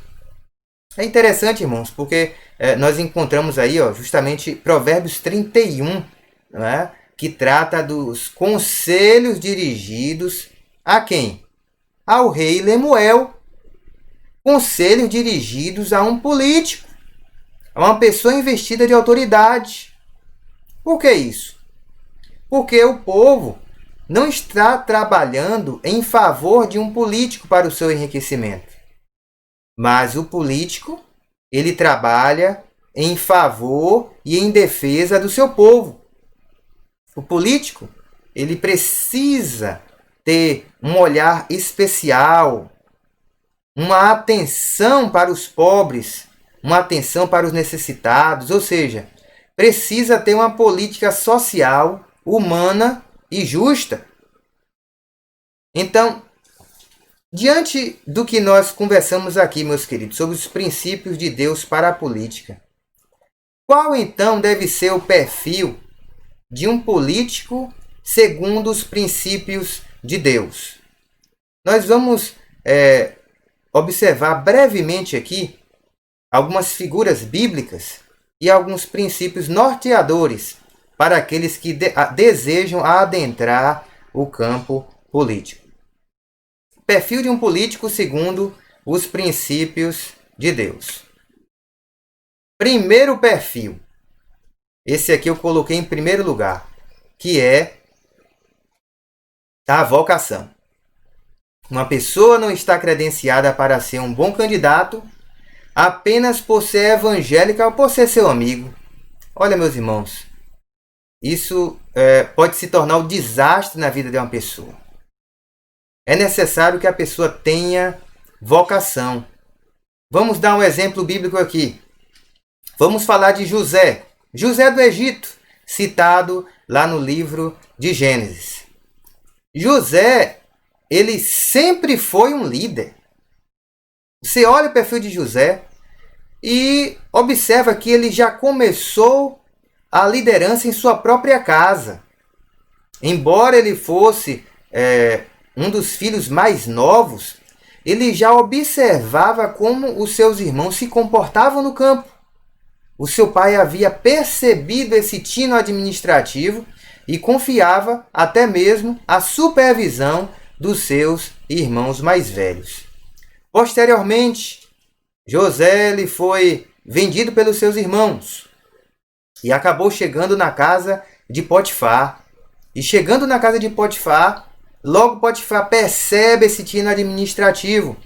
É interessante, irmãos, porque nós encontramos aí justamente Provérbios 31, né, que trata dos conselhos dirigidos a quem? Ao rei Lemuel. Conselhos dirigidos a um político, a uma pessoa investida de autoridade. Por que isso? Porque o povo não está trabalhando em favor de um político para o seu enriquecimento. Mas o político, ele trabalha em favor e em defesa do seu povo. O político, ele precisa ter um olhar especial, uma atenção para os pobres, uma atenção para os necessitados, ou seja, precisa ter uma política social, humana e justa. Então, diante do que nós conversamos aqui, meus queridos, sobre os princípios de Deus para a política, qual então deve ser o perfil de um político segundo os princípios de Deus? Nós vamos observar brevemente aqui algumas figuras bíblicas e alguns princípios norteadores para aqueles que desejam adentrar o campo político. Perfil de um político segundo os princípios de Deus. Primeiro perfil, esse aqui eu coloquei em primeiro lugar, que é a vocação. Uma pessoa não está credenciada para ser um bom candidato apenas por ser evangélica ou por ser seu amigo. Olha, meus irmãos, isso pode se tornar um desastre na vida de uma pessoa. É necessário que a pessoa tenha vocação. Vamos dar um exemplo bíblico aqui. Vamos falar de José. José do Egito, citado lá no livro de Gênesis. José, ele sempre foi um líder. Você olha o perfil de José e observa que ele já começou a liderança em sua própria casa. Embora ele fosse um dos filhos mais novos, ele já observava como os seus irmãos se comportavam no campo. O seu pai havia percebido esse tino administrativo e confiava até mesmo a supervisão dos seus irmãos mais velhos. Posteriormente, José ele foi vendido pelos seus irmãos e acabou chegando na casa de Potifar. E chegando na casa de Potifar, logo Potifar percebe esse tino administrativo.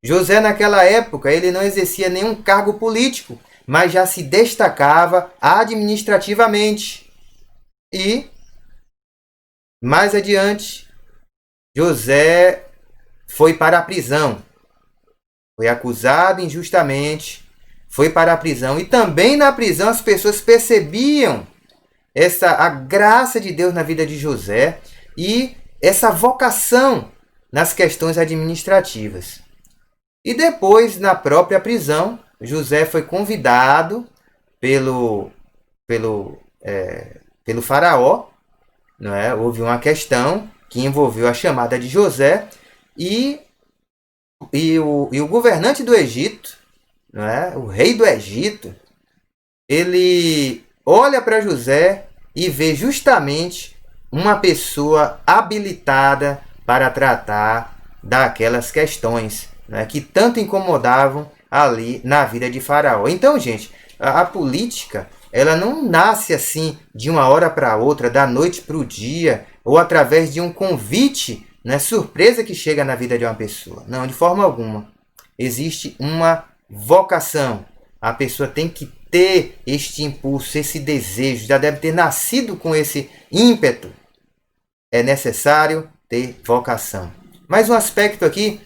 José, naquela época, ele não exercia nenhum cargo político, mas já se destacava administrativamente. E, mais adiante, José foi para a prisão. Foi acusado injustamente, foi para a prisão. E também na prisão as pessoas percebiam a graça de Deus na vida de José e essa vocação nas questões administrativas. E depois, na própria prisão, José foi convidado pelo faraó, não é? Houve uma questão que envolveu a chamada de José e o governante do Egito, não é? O rei do Egito, ele olha para José e vê justamente uma pessoa habilitada para tratar daquelas questões, não é? Que tanto incomodavam ali na vida de Faraó. Então, gente, a política, ela não nasce assim de uma hora para outra, da noite para o dia, ou através de um convite, né, surpresa que chega na vida de uma pessoa. Não, de forma alguma. Existe uma vocação. A pessoa tem que ter este impulso, esse desejo, já deve ter nascido com esse ímpeto. É necessário ter vocação. Mais um aspecto aqui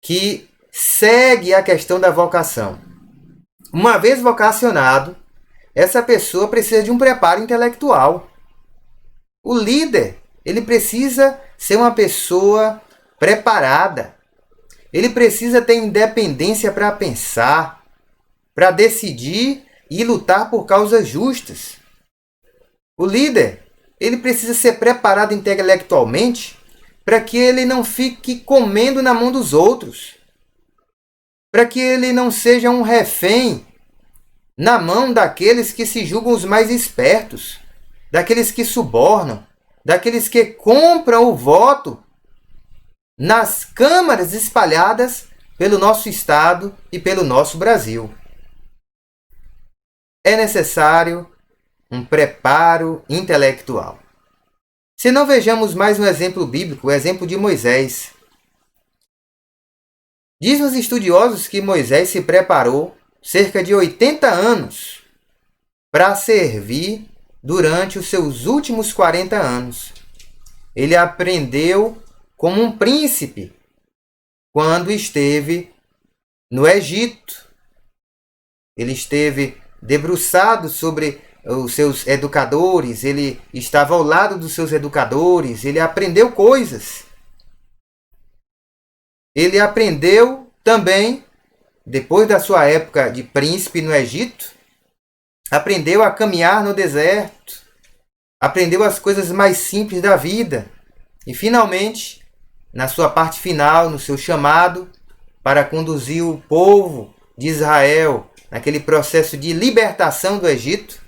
que segue a questão da vocação. Uma vez vocacionado, essa pessoa precisa de um preparo intelectual. O líder, ele precisa ser uma pessoa preparada. Ele precisa ter independência para pensar, para decidir e lutar por causas justas. O líder, ele precisa ser preparado intelectualmente para que ele não fique comendo na mão dos outros. Para que ele não seja um refém na mão daqueles que se julgam os mais espertos, daqueles que subornam, daqueles que compram o voto nas câmaras espalhadas pelo nosso Estado e pelo nosso Brasil. É necessário um preparo intelectual. Se não, vejamos mais um exemplo bíblico, o exemplo de Moisés. Dizem os estudiosos que Moisés se preparou cerca de 80 anos para servir durante os seus últimos 40 anos. Ele aprendeu como um príncipe quando esteve no Egito. Ele esteve debruçado sobre os seus educadores, ele estava ao lado dos seus educadores, ele aprendeu coisas. Ele aprendeu também, depois da sua época de príncipe no Egito, aprendeu a caminhar no deserto, aprendeu as coisas mais simples da vida e, finalmente, na sua parte final, no seu chamado para conduzir o povo de Israel naquele processo de libertação do Egito,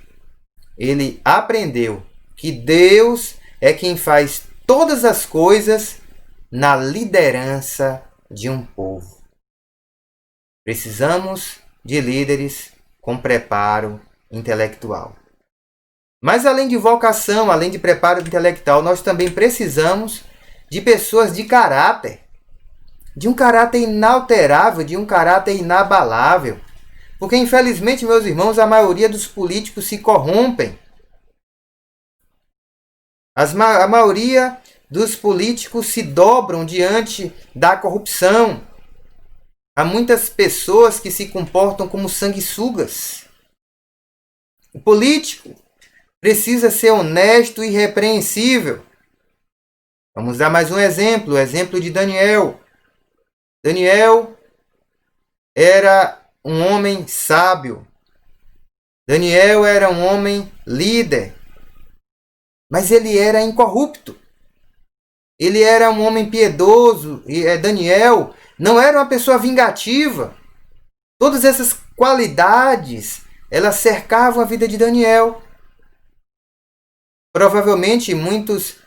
ele aprendeu que Deus é quem faz todas as coisas na liderança de um povo. Precisamos de líderes com preparo intelectual. Mas além de vocação, além de preparo intelectual, nós também precisamos de pessoas de caráter. De um caráter inalterável, de um caráter inabalável. Porque, infelizmente, meus irmãos, a maioria dos políticos se corrompem. A maioria dos políticos se dobram diante da corrupção. Há muitas pessoas que se comportam como sanguessugas. O político precisa ser honesto e irrepreensível. Vamos dar mais um exemplo, o exemplo de Daniel. Daniel era um homem sábio. Daniel era um homem líder. Mas ele era incorrupto. Ele era um homem piedoso. E Daniel não era uma pessoa vingativa. Todas essas qualidades, elas cercavam a vida de Daniel. Provavelmente muitos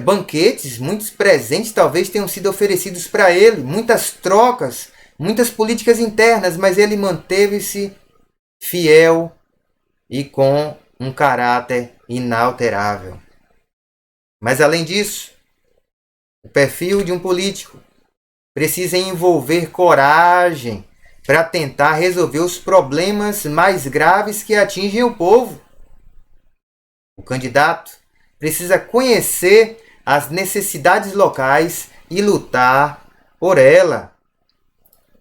banquetes, muitos presentes talvez tenham sido oferecidos para ele, muitas trocas, muitas políticas internas, mas ele manteve-se fiel e com um caráter inalterável. Mas além disso, o perfil de um político precisa envolver coragem para tentar resolver os problemas mais graves que atingem o povo. O candidato precisa conhecer as necessidades locais e lutar por ela.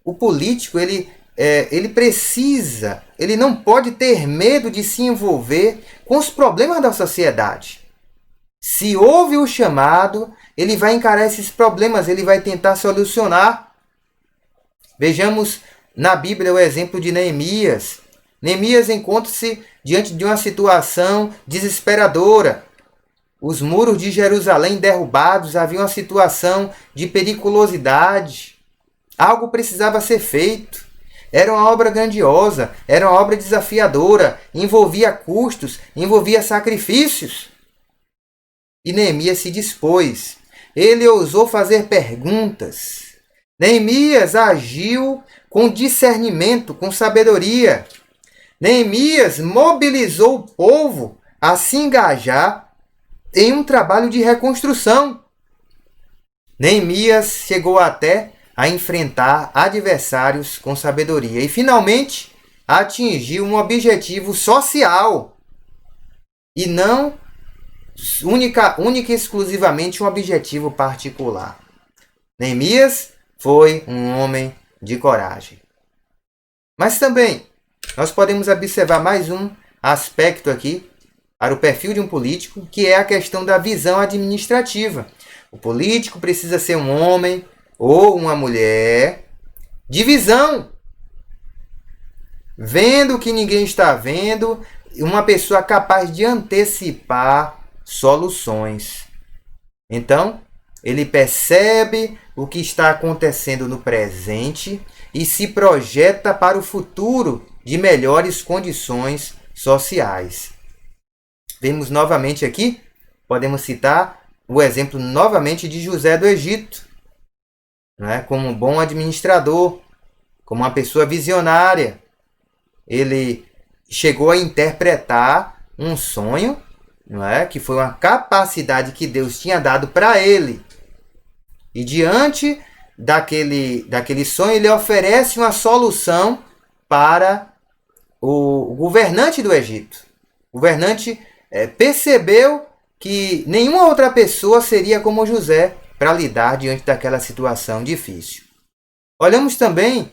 O político, ele não pode ter medo de se envolver com os problemas da sociedade. Se houve o chamado, ele vai encarar esses problemas, ele vai tentar solucionar. Vejamos na Bíblia o exemplo de Neemias. Neemias encontra-se diante de uma situação desesperadora. Os muros de Jerusalém derrubados, havia uma situação de periculosidade. Algo precisava ser feito. Era uma obra grandiosa, era uma obra desafiadora, envolvia custos, envolvia sacrifícios. E Neemias se dispôs. Ele ousou fazer perguntas. Neemias agiu com discernimento, com sabedoria. Neemias mobilizou o povo a se engajar em um trabalho de reconstrução. Neemias chegou até a enfrentar adversários com sabedoria e, finalmente, atingiu um objetivo social e não única e exclusivamente um objetivo particular. Neemias foi um homem de coragem. Mas também nós podemos observar mais um aspecto aqui para o perfil de um político, que é a questão da visão administrativa. O político precisa ser um homem ou uma mulher de visão, vendo o que ninguém está vendo, uma pessoa capaz de antecipar soluções. Então, ele percebe o que está acontecendo no presente e se projeta para o futuro de melhores condições sociais. Vemos novamente aqui, podemos citar o exemplo novamente de José do Egito, né? Como um bom administrador, como uma pessoa visionária. Ele chegou a interpretar um sonho, não é? Que foi uma capacidade que Deus tinha dado para ele. E diante daquele sonho, ele oferece uma solução para o governante do Egito. O governante percebeu que nenhuma outra pessoa seria como José para lidar diante daquela situação difícil. Olhamos também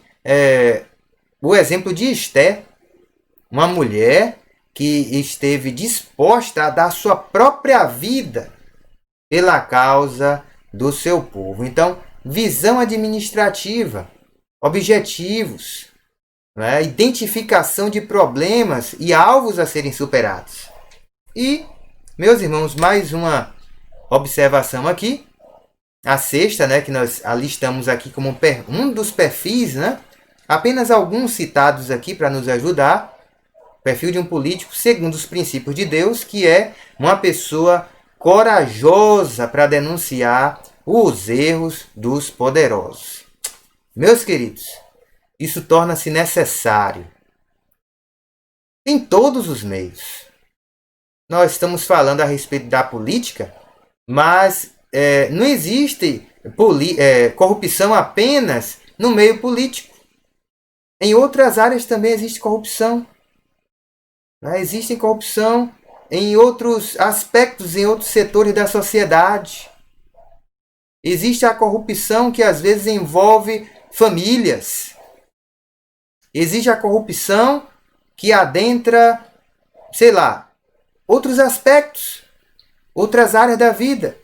o exemplo de Esté, uma mulher que esteve disposta a dar sua própria vida pela causa do seu povo. Então, visão administrativa, objetivos, né? Identificação de problemas e alvos a serem superados. E, meus irmãos, mais uma observação aqui. A sexta, né, que nós alistamos aqui como um dos perfis, né? Apenas alguns citados aqui para nos ajudar. Perfil de um político segundo os princípios de Deus, que é uma pessoa corajosa para denunciar os erros dos poderosos. Meus queridos, isso torna-se necessário em todos os meios. Nós estamos falando a respeito da política, mas não existe corrupção apenas no meio político. Em outras áreas também existe corrupção. Existe corrupção em outros aspectos, em outros setores da sociedade. Existe a corrupção que às vezes envolve famílias. Existe a corrupção que adentra, outros aspectos, outras áreas da vida.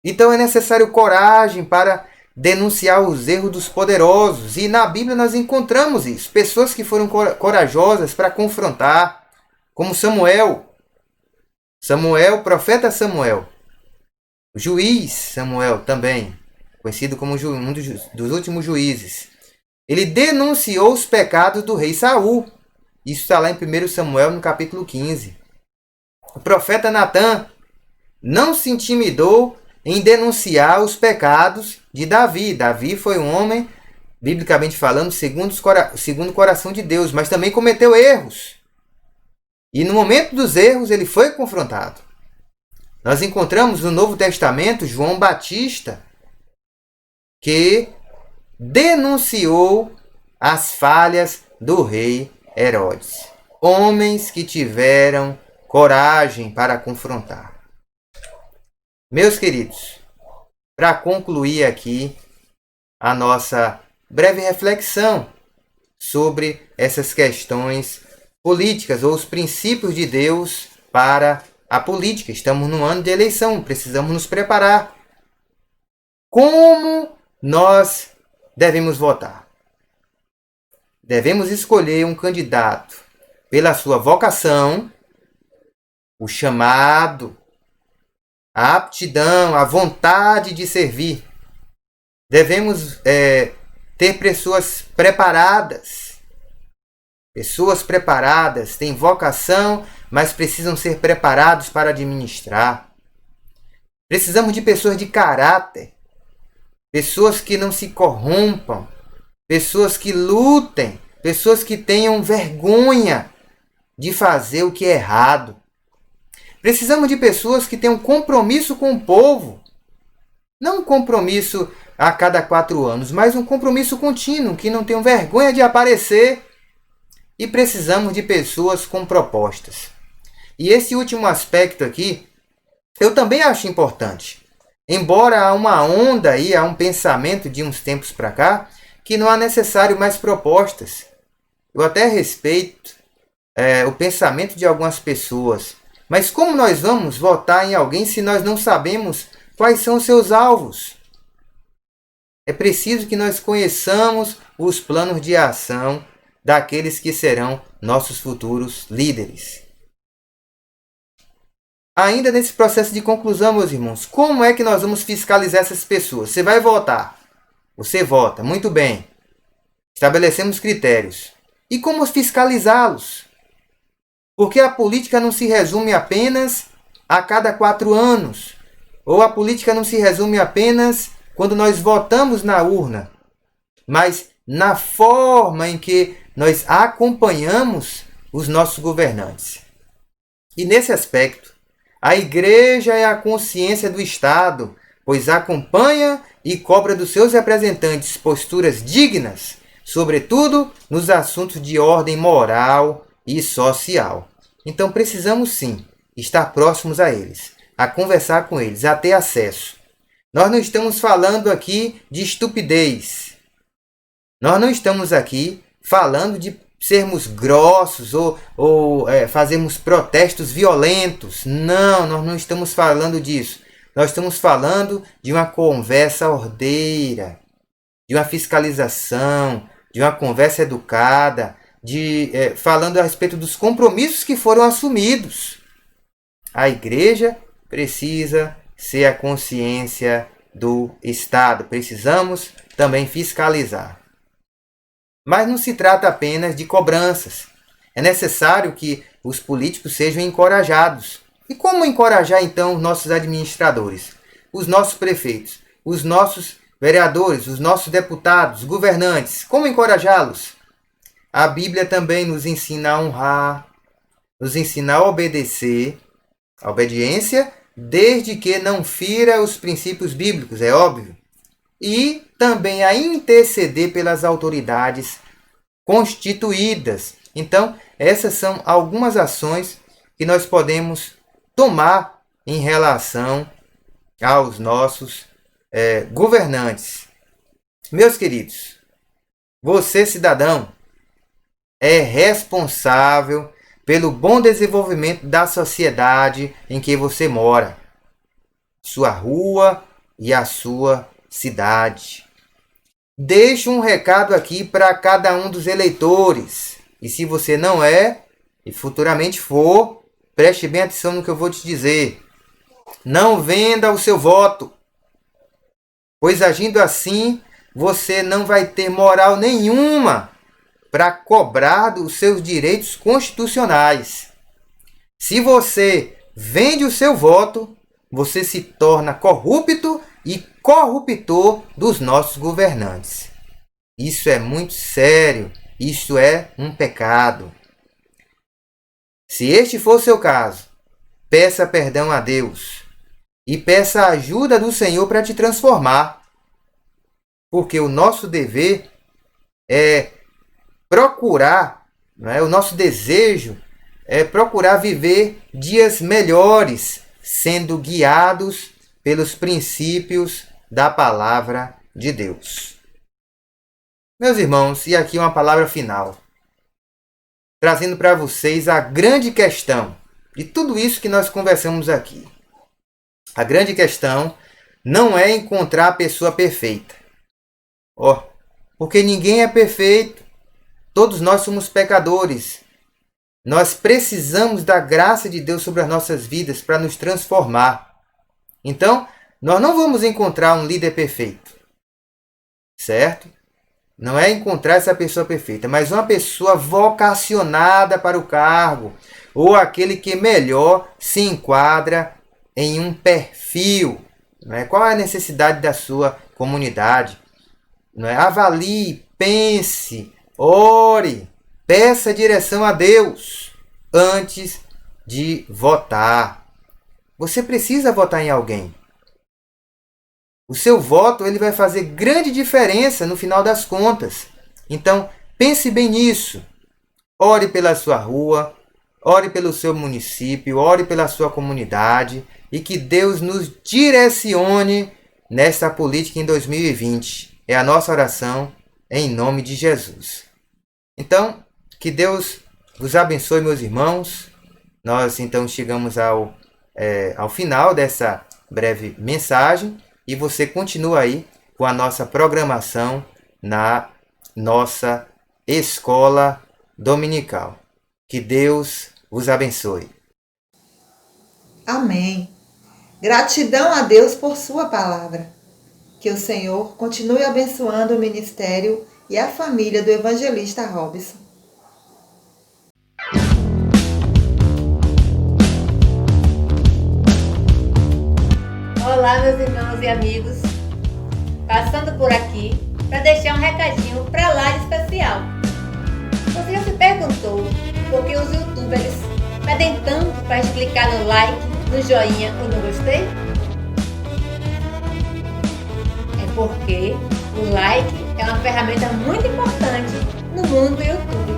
Então é necessário coragem para denunciar os erros dos poderosos. E na Bíblia nós encontramos isso. Pessoas que foram corajosas para confrontar, como Samuel, profeta Samuel. O juiz Samuel também, conhecido como um dos últimos juízes. Ele denunciou os pecados do rei Saul. Isso está lá em 1 Samuel, no capítulo 15. O profeta Natã não se intimidou em denunciar os pecados de Davi. Davi foi um homem, biblicamente falando, segundo o coração de Deus, mas também cometeu erros. E no momento dos erros, ele foi confrontado. Nós encontramos no Novo Testamento João Batista, que denunciou as falhas do rei Herodes. Homens que tiveram coragem para confrontar. Meus queridos, para concluir aqui a nossa breve reflexão sobre essas questões políticas ou os princípios de Deus para a política. Estamos no ano de eleição, precisamos nos preparar. Como nós devemos votar? Devemos escolher um candidato pela sua vocação, o chamado, a aptidão, a vontade de servir. Devemos ter pessoas preparadas. Pessoas preparadas têm vocação, mas precisam ser preparados para administrar. Precisamos de pessoas de caráter. Pessoas que não se corrompam. Pessoas que lutem. Pessoas que tenham vergonha de fazer o que é errado. Precisamos de pessoas que tenham compromisso com o povo. Não um compromisso a cada 4 anos, mas um compromisso contínuo, que não tenham vergonha de aparecer. E precisamos de pessoas com propostas. E esse último aspecto aqui, eu também acho importante. Embora há uma onda aí, há um pensamento de uns tempos para cá, que não há necessário mais propostas. Eu até respeito o pensamento de algumas pessoas. Mas como nós vamos votar em alguém se nós não sabemos quais são os seus alvos? É preciso que nós conheçamos os planos de ação daqueles que serão nossos futuros líderes. Ainda nesse processo de conclusão, meus irmãos, como é que nós vamos fiscalizar essas pessoas? Você vai votar. Você vota. Muito bem. Estabelecemos critérios. E como fiscalizá-los? Porque a política não se resume apenas a cada 4 anos. Ou a política não se resume apenas quando nós votamos na urna. Mas na forma em que nós acompanhamos os nossos governantes. E nesse aspecto, a igreja é a consciência do Estado, pois acompanha e cobra dos seus representantes posturas dignas, sobretudo nos assuntos de ordem moral e social. Então precisamos sim estar próximos a eles, a conversar com eles, a ter acesso. Nós não estamos falando aqui de estupidez. Nós não estamos aqui falando de sermos grossos ou fazermos protestos violentos. Não, nós não estamos falando disso. Nós estamos falando de uma conversa ordeira, de uma fiscalização, de uma conversa educada, falando a respeito dos compromissos que foram assumidos. A igreja precisa ser a consciência do Estado. Precisamos também fiscalizar. Mas não se trata apenas de cobranças. É necessário que os políticos sejam encorajados. E como encorajar, então, os nossos administradores, os nossos prefeitos, os nossos vereadores, os nossos deputados, governantes? Como encorajá-los? A Bíblia também nos ensina a honrar, nos ensina a obedecer, a obediência, desde que não fira os princípios bíblicos, é óbvio. E também a interceder pelas autoridades constituídas. Então, essas são algumas ações que nós podemos tomar em relação aos nossos governantes. Meus queridos, você, cidadão, é responsável pelo bom desenvolvimento da sociedade em que você mora, sua rua e a sua cidade. Deixo um recado aqui para cada um dos eleitores. E se você não é, e futuramente for, preste bem atenção no que eu vou te dizer. Não venda o seu voto, pois agindo assim, você não vai ter moral nenhuma para cobrar dos seus direitos constitucionais. Se você vende o seu voto, você se torna corrupto e corruptor dos nossos governantes. Isso é muito sério, isso é um pecado. Se este for o seu caso, peça perdão a Deus e peça a ajuda do Senhor para te transformar, porque o nosso dever é procurar, o nosso desejo é procurar viver dias melhores, sendo guiados pelos princípios da palavra de Deus. Meus irmãos, e aqui uma palavra final, trazendo para vocês a grande questão de tudo isso que nós conversamos aqui. A grande questão não é encontrar a pessoa perfeita. Porque ninguém é perfeito. Todos nós somos pecadores. Nós precisamos da graça de Deus sobre as nossas vidas para nos transformar. Então, nós não vamos encontrar um líder perfeito. Certo? Não é encontrar essa pessoa perfeita, mas uma pessoa vocacionada para o cargo, ou aquele que melhor se enquadra em um perfil. Qual é a necessidade da sua comunidade? Avalie, pense, ore, peça direção a Deus antes de votar. Você precisa votar em alguém. O seu voto ele vai fazer grande diferença no final das contas. Então, pense bem nisso. Ore pela sua rua, ore pelo seu município, ore pela sua comunidade e que Deus nos direcione nessa política em 2020. É a nossa oração em nome de Jesus. Então, que Deus vos abençoe, meus irmãos. Nós, então, chegamos ao final dessa breve mensagem e você continua aí com a nossa programação na nossa escola dominical. Que Deus vos abençoe. Amém. Gratidão a Deus por sua palavra. Que o Senhor continue abençoando o ministério e a família do evangelista Robson. Olá, meus irmãos e amigos. Passando por aqui para deixar um recadinho para lá especial. Você já se perguntou por que os youtubers pedem tanto para clicar no like, no joinha ou no gostei? porque o like é uma ferramenta muito importante no mundo do YouTube.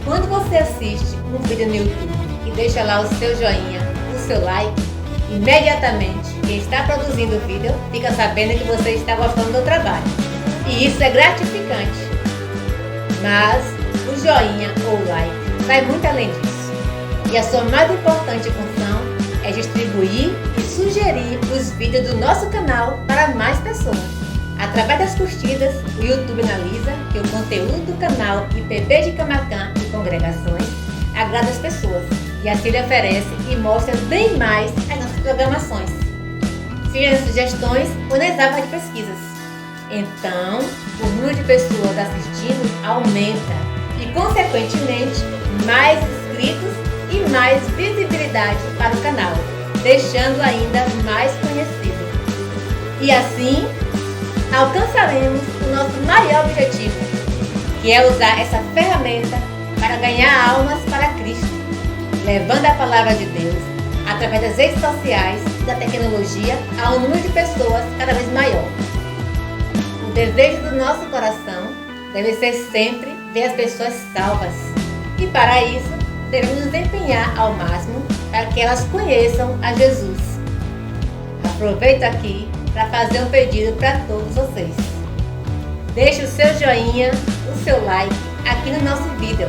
Quando você assiste um vídeo no YouTube e deixa lá o seu joinha, o seu like, imediatamente quem está produzindo o vídeo fica sabendo que você está gostando do trabalho. E isso é gratificante. Mas o joinha ou o like vai muito além disso. E a sua mais importante função é distribuir e sugerir os vídeos do nosso canal para mais pessoas. Através das curtidas, o YouTube analisa que o conteúdo do canal IPB de Camaquã e Congregações agrada as pessoas e assim ele oferece e mostra bem mais as nossas programações, seja nas sugestões ou nas abas de pesquisas. Então, o número de pessoas assistindo aumenta e, consequentemente, mais inscritos e mais visibilidade para o canal, deixando ainda mais conhecido. E assim, alcançaremos o nosso maior objetivo, que é usar essa ferramenta para ganhar almas para Cristo, levando a palavra de Deus através das redes sociais e da tecnologia a um número de pessoas cada vez maior. O desejo do nosso coração deve ser sempre ver as pessoas salvas, e para isso devemos nos empenhar ao máximo para que elas conheçam a Jesus. Aproveito aqui para fazer um pedido para todos vocês. Deixe o seu joinha, o seu like aqui no nosso vídeo.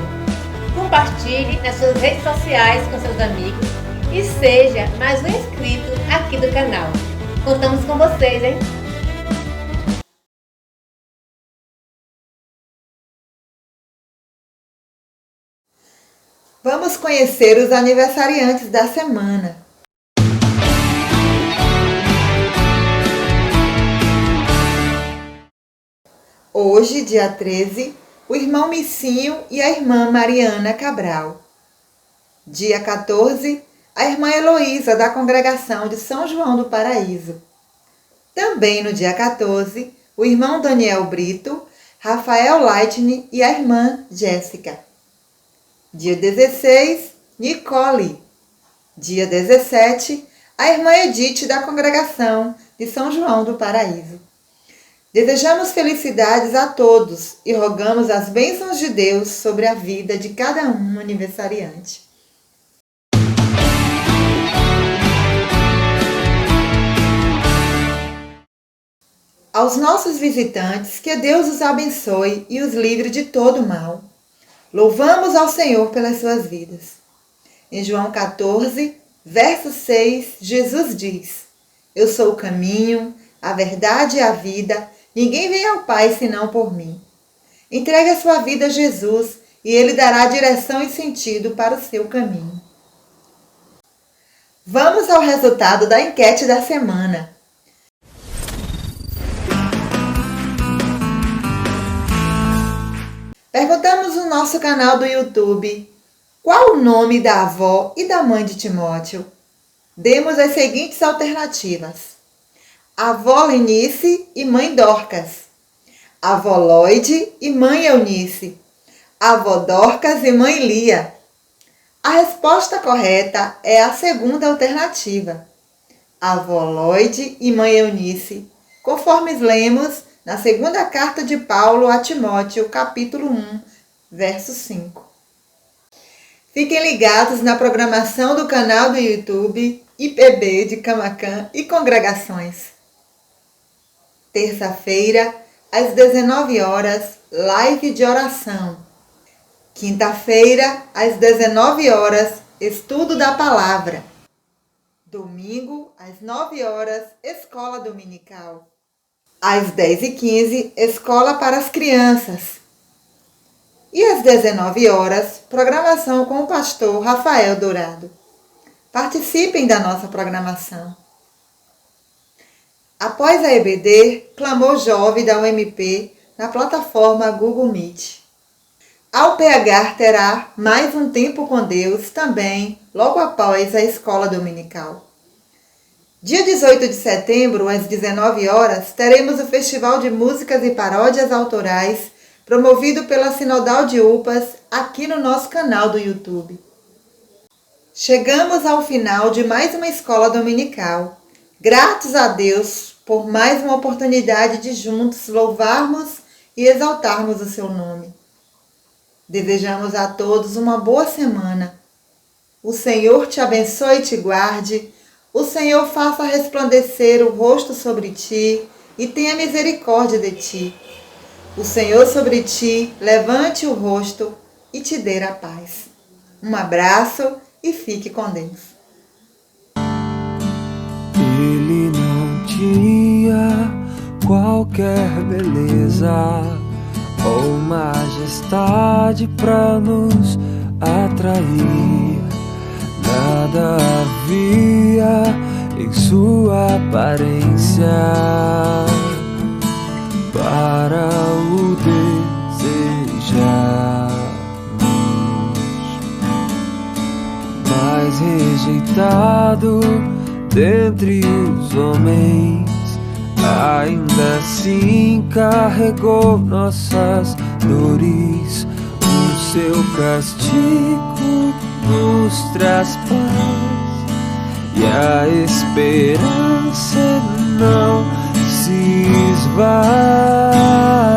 Compartilhe nas suas redes sociais com seus amigos e seja mais um inscrito aqui do canal. Contamos com vocês, hein? Vamos conhecer os aniversariantes da semana. Hoje, dia 13, o irmão Missinho e a irmã Mariana Cabral. Dia 14, a irmã Heloísa, da congregação de São João do Paraíso. Também no dia 14, o irmão Daniel Brito, Rafael Lightning e a irmã Jéssica. Dia 16, Nicole. Dia 17, a irmã Edith, da congregação de São João do Paraíso. Desejamos felicidades a todos e rogamos as bênçãos de Deus sobre a vida de cada um aniversariante. Aos nossos visitantes, que Deus os abençoe e os livre de todo mal. Louvamos ao Senhor pelas suas vidas. Em João 14, verso 6, Jesus diz: Eu sou o caminho, a verdade e a vida. Ninguém vem ao Pai senão por mim. Entregue a sua vida a Jesus e Ele dará direção e sentido para o seu caminho. Vamos ao resultado da enquete da semana. Perguntamos no nosso canal do YouTube qual o nome da avó e da mãe de Timóteo. Demos as seguintes alternativas: avó Lenice e mãe Dorcas, avó Lloyd e mãe Eunice, avó Dorcas e mãe Lia. A resposta correta é a segunda alternativa, avó Lloyd e mãe Eunice, conforme lemos na segunda carta de Paulo a Timóteo, capítulo 1, verso 5. Fiquem ligados na programação do canal do YouTube IPB de Camaquã e Congregações. Terça-feira, às 19 horas, live de oração. Quinta-feira, às 19 horas, estudo da palavra. Domingo, às 9 horas, escola dominical. Às 10h15, escola para as crianças. E às 19 horas, programação com o pastor Rafael Dourado. Participem da nossa programação. Após a EBD, clamor jovem da UMP na plataforma Google Meet. A UPH terá mais um tempo com Deus também, logo após a escola dominical. Dia 18 de setembro, às 19 horas, teremos o Festival de Músicas e Paródias Autorais, promovido pela Sinodal de UPAs, aqui no nosso canal do YouTube. Chegamos ao final de mais uma escola dominical. Gratos a Deus por mais uma oportunidade de juntos louvarmos e exaltarmos o seu nome. Desejamos a todos uma boa semana. O Senhor te abençoe e te guarde. O Senhor faça resplandecer o rosto sobre ti e tenha misericórdia de ti. O Senhor sobre ti levante o rosto e te dê a paz. Um abraço e fique com Deus. Ele não tinha qualquer beleza ou majestade pra nos atrair. Nada havia em sua aparência para o desejarmos, mas rejeitado dentre os homens, ainda assim carregou nossas dores. O seu castigo nos traz paz e a esperança não se esvai.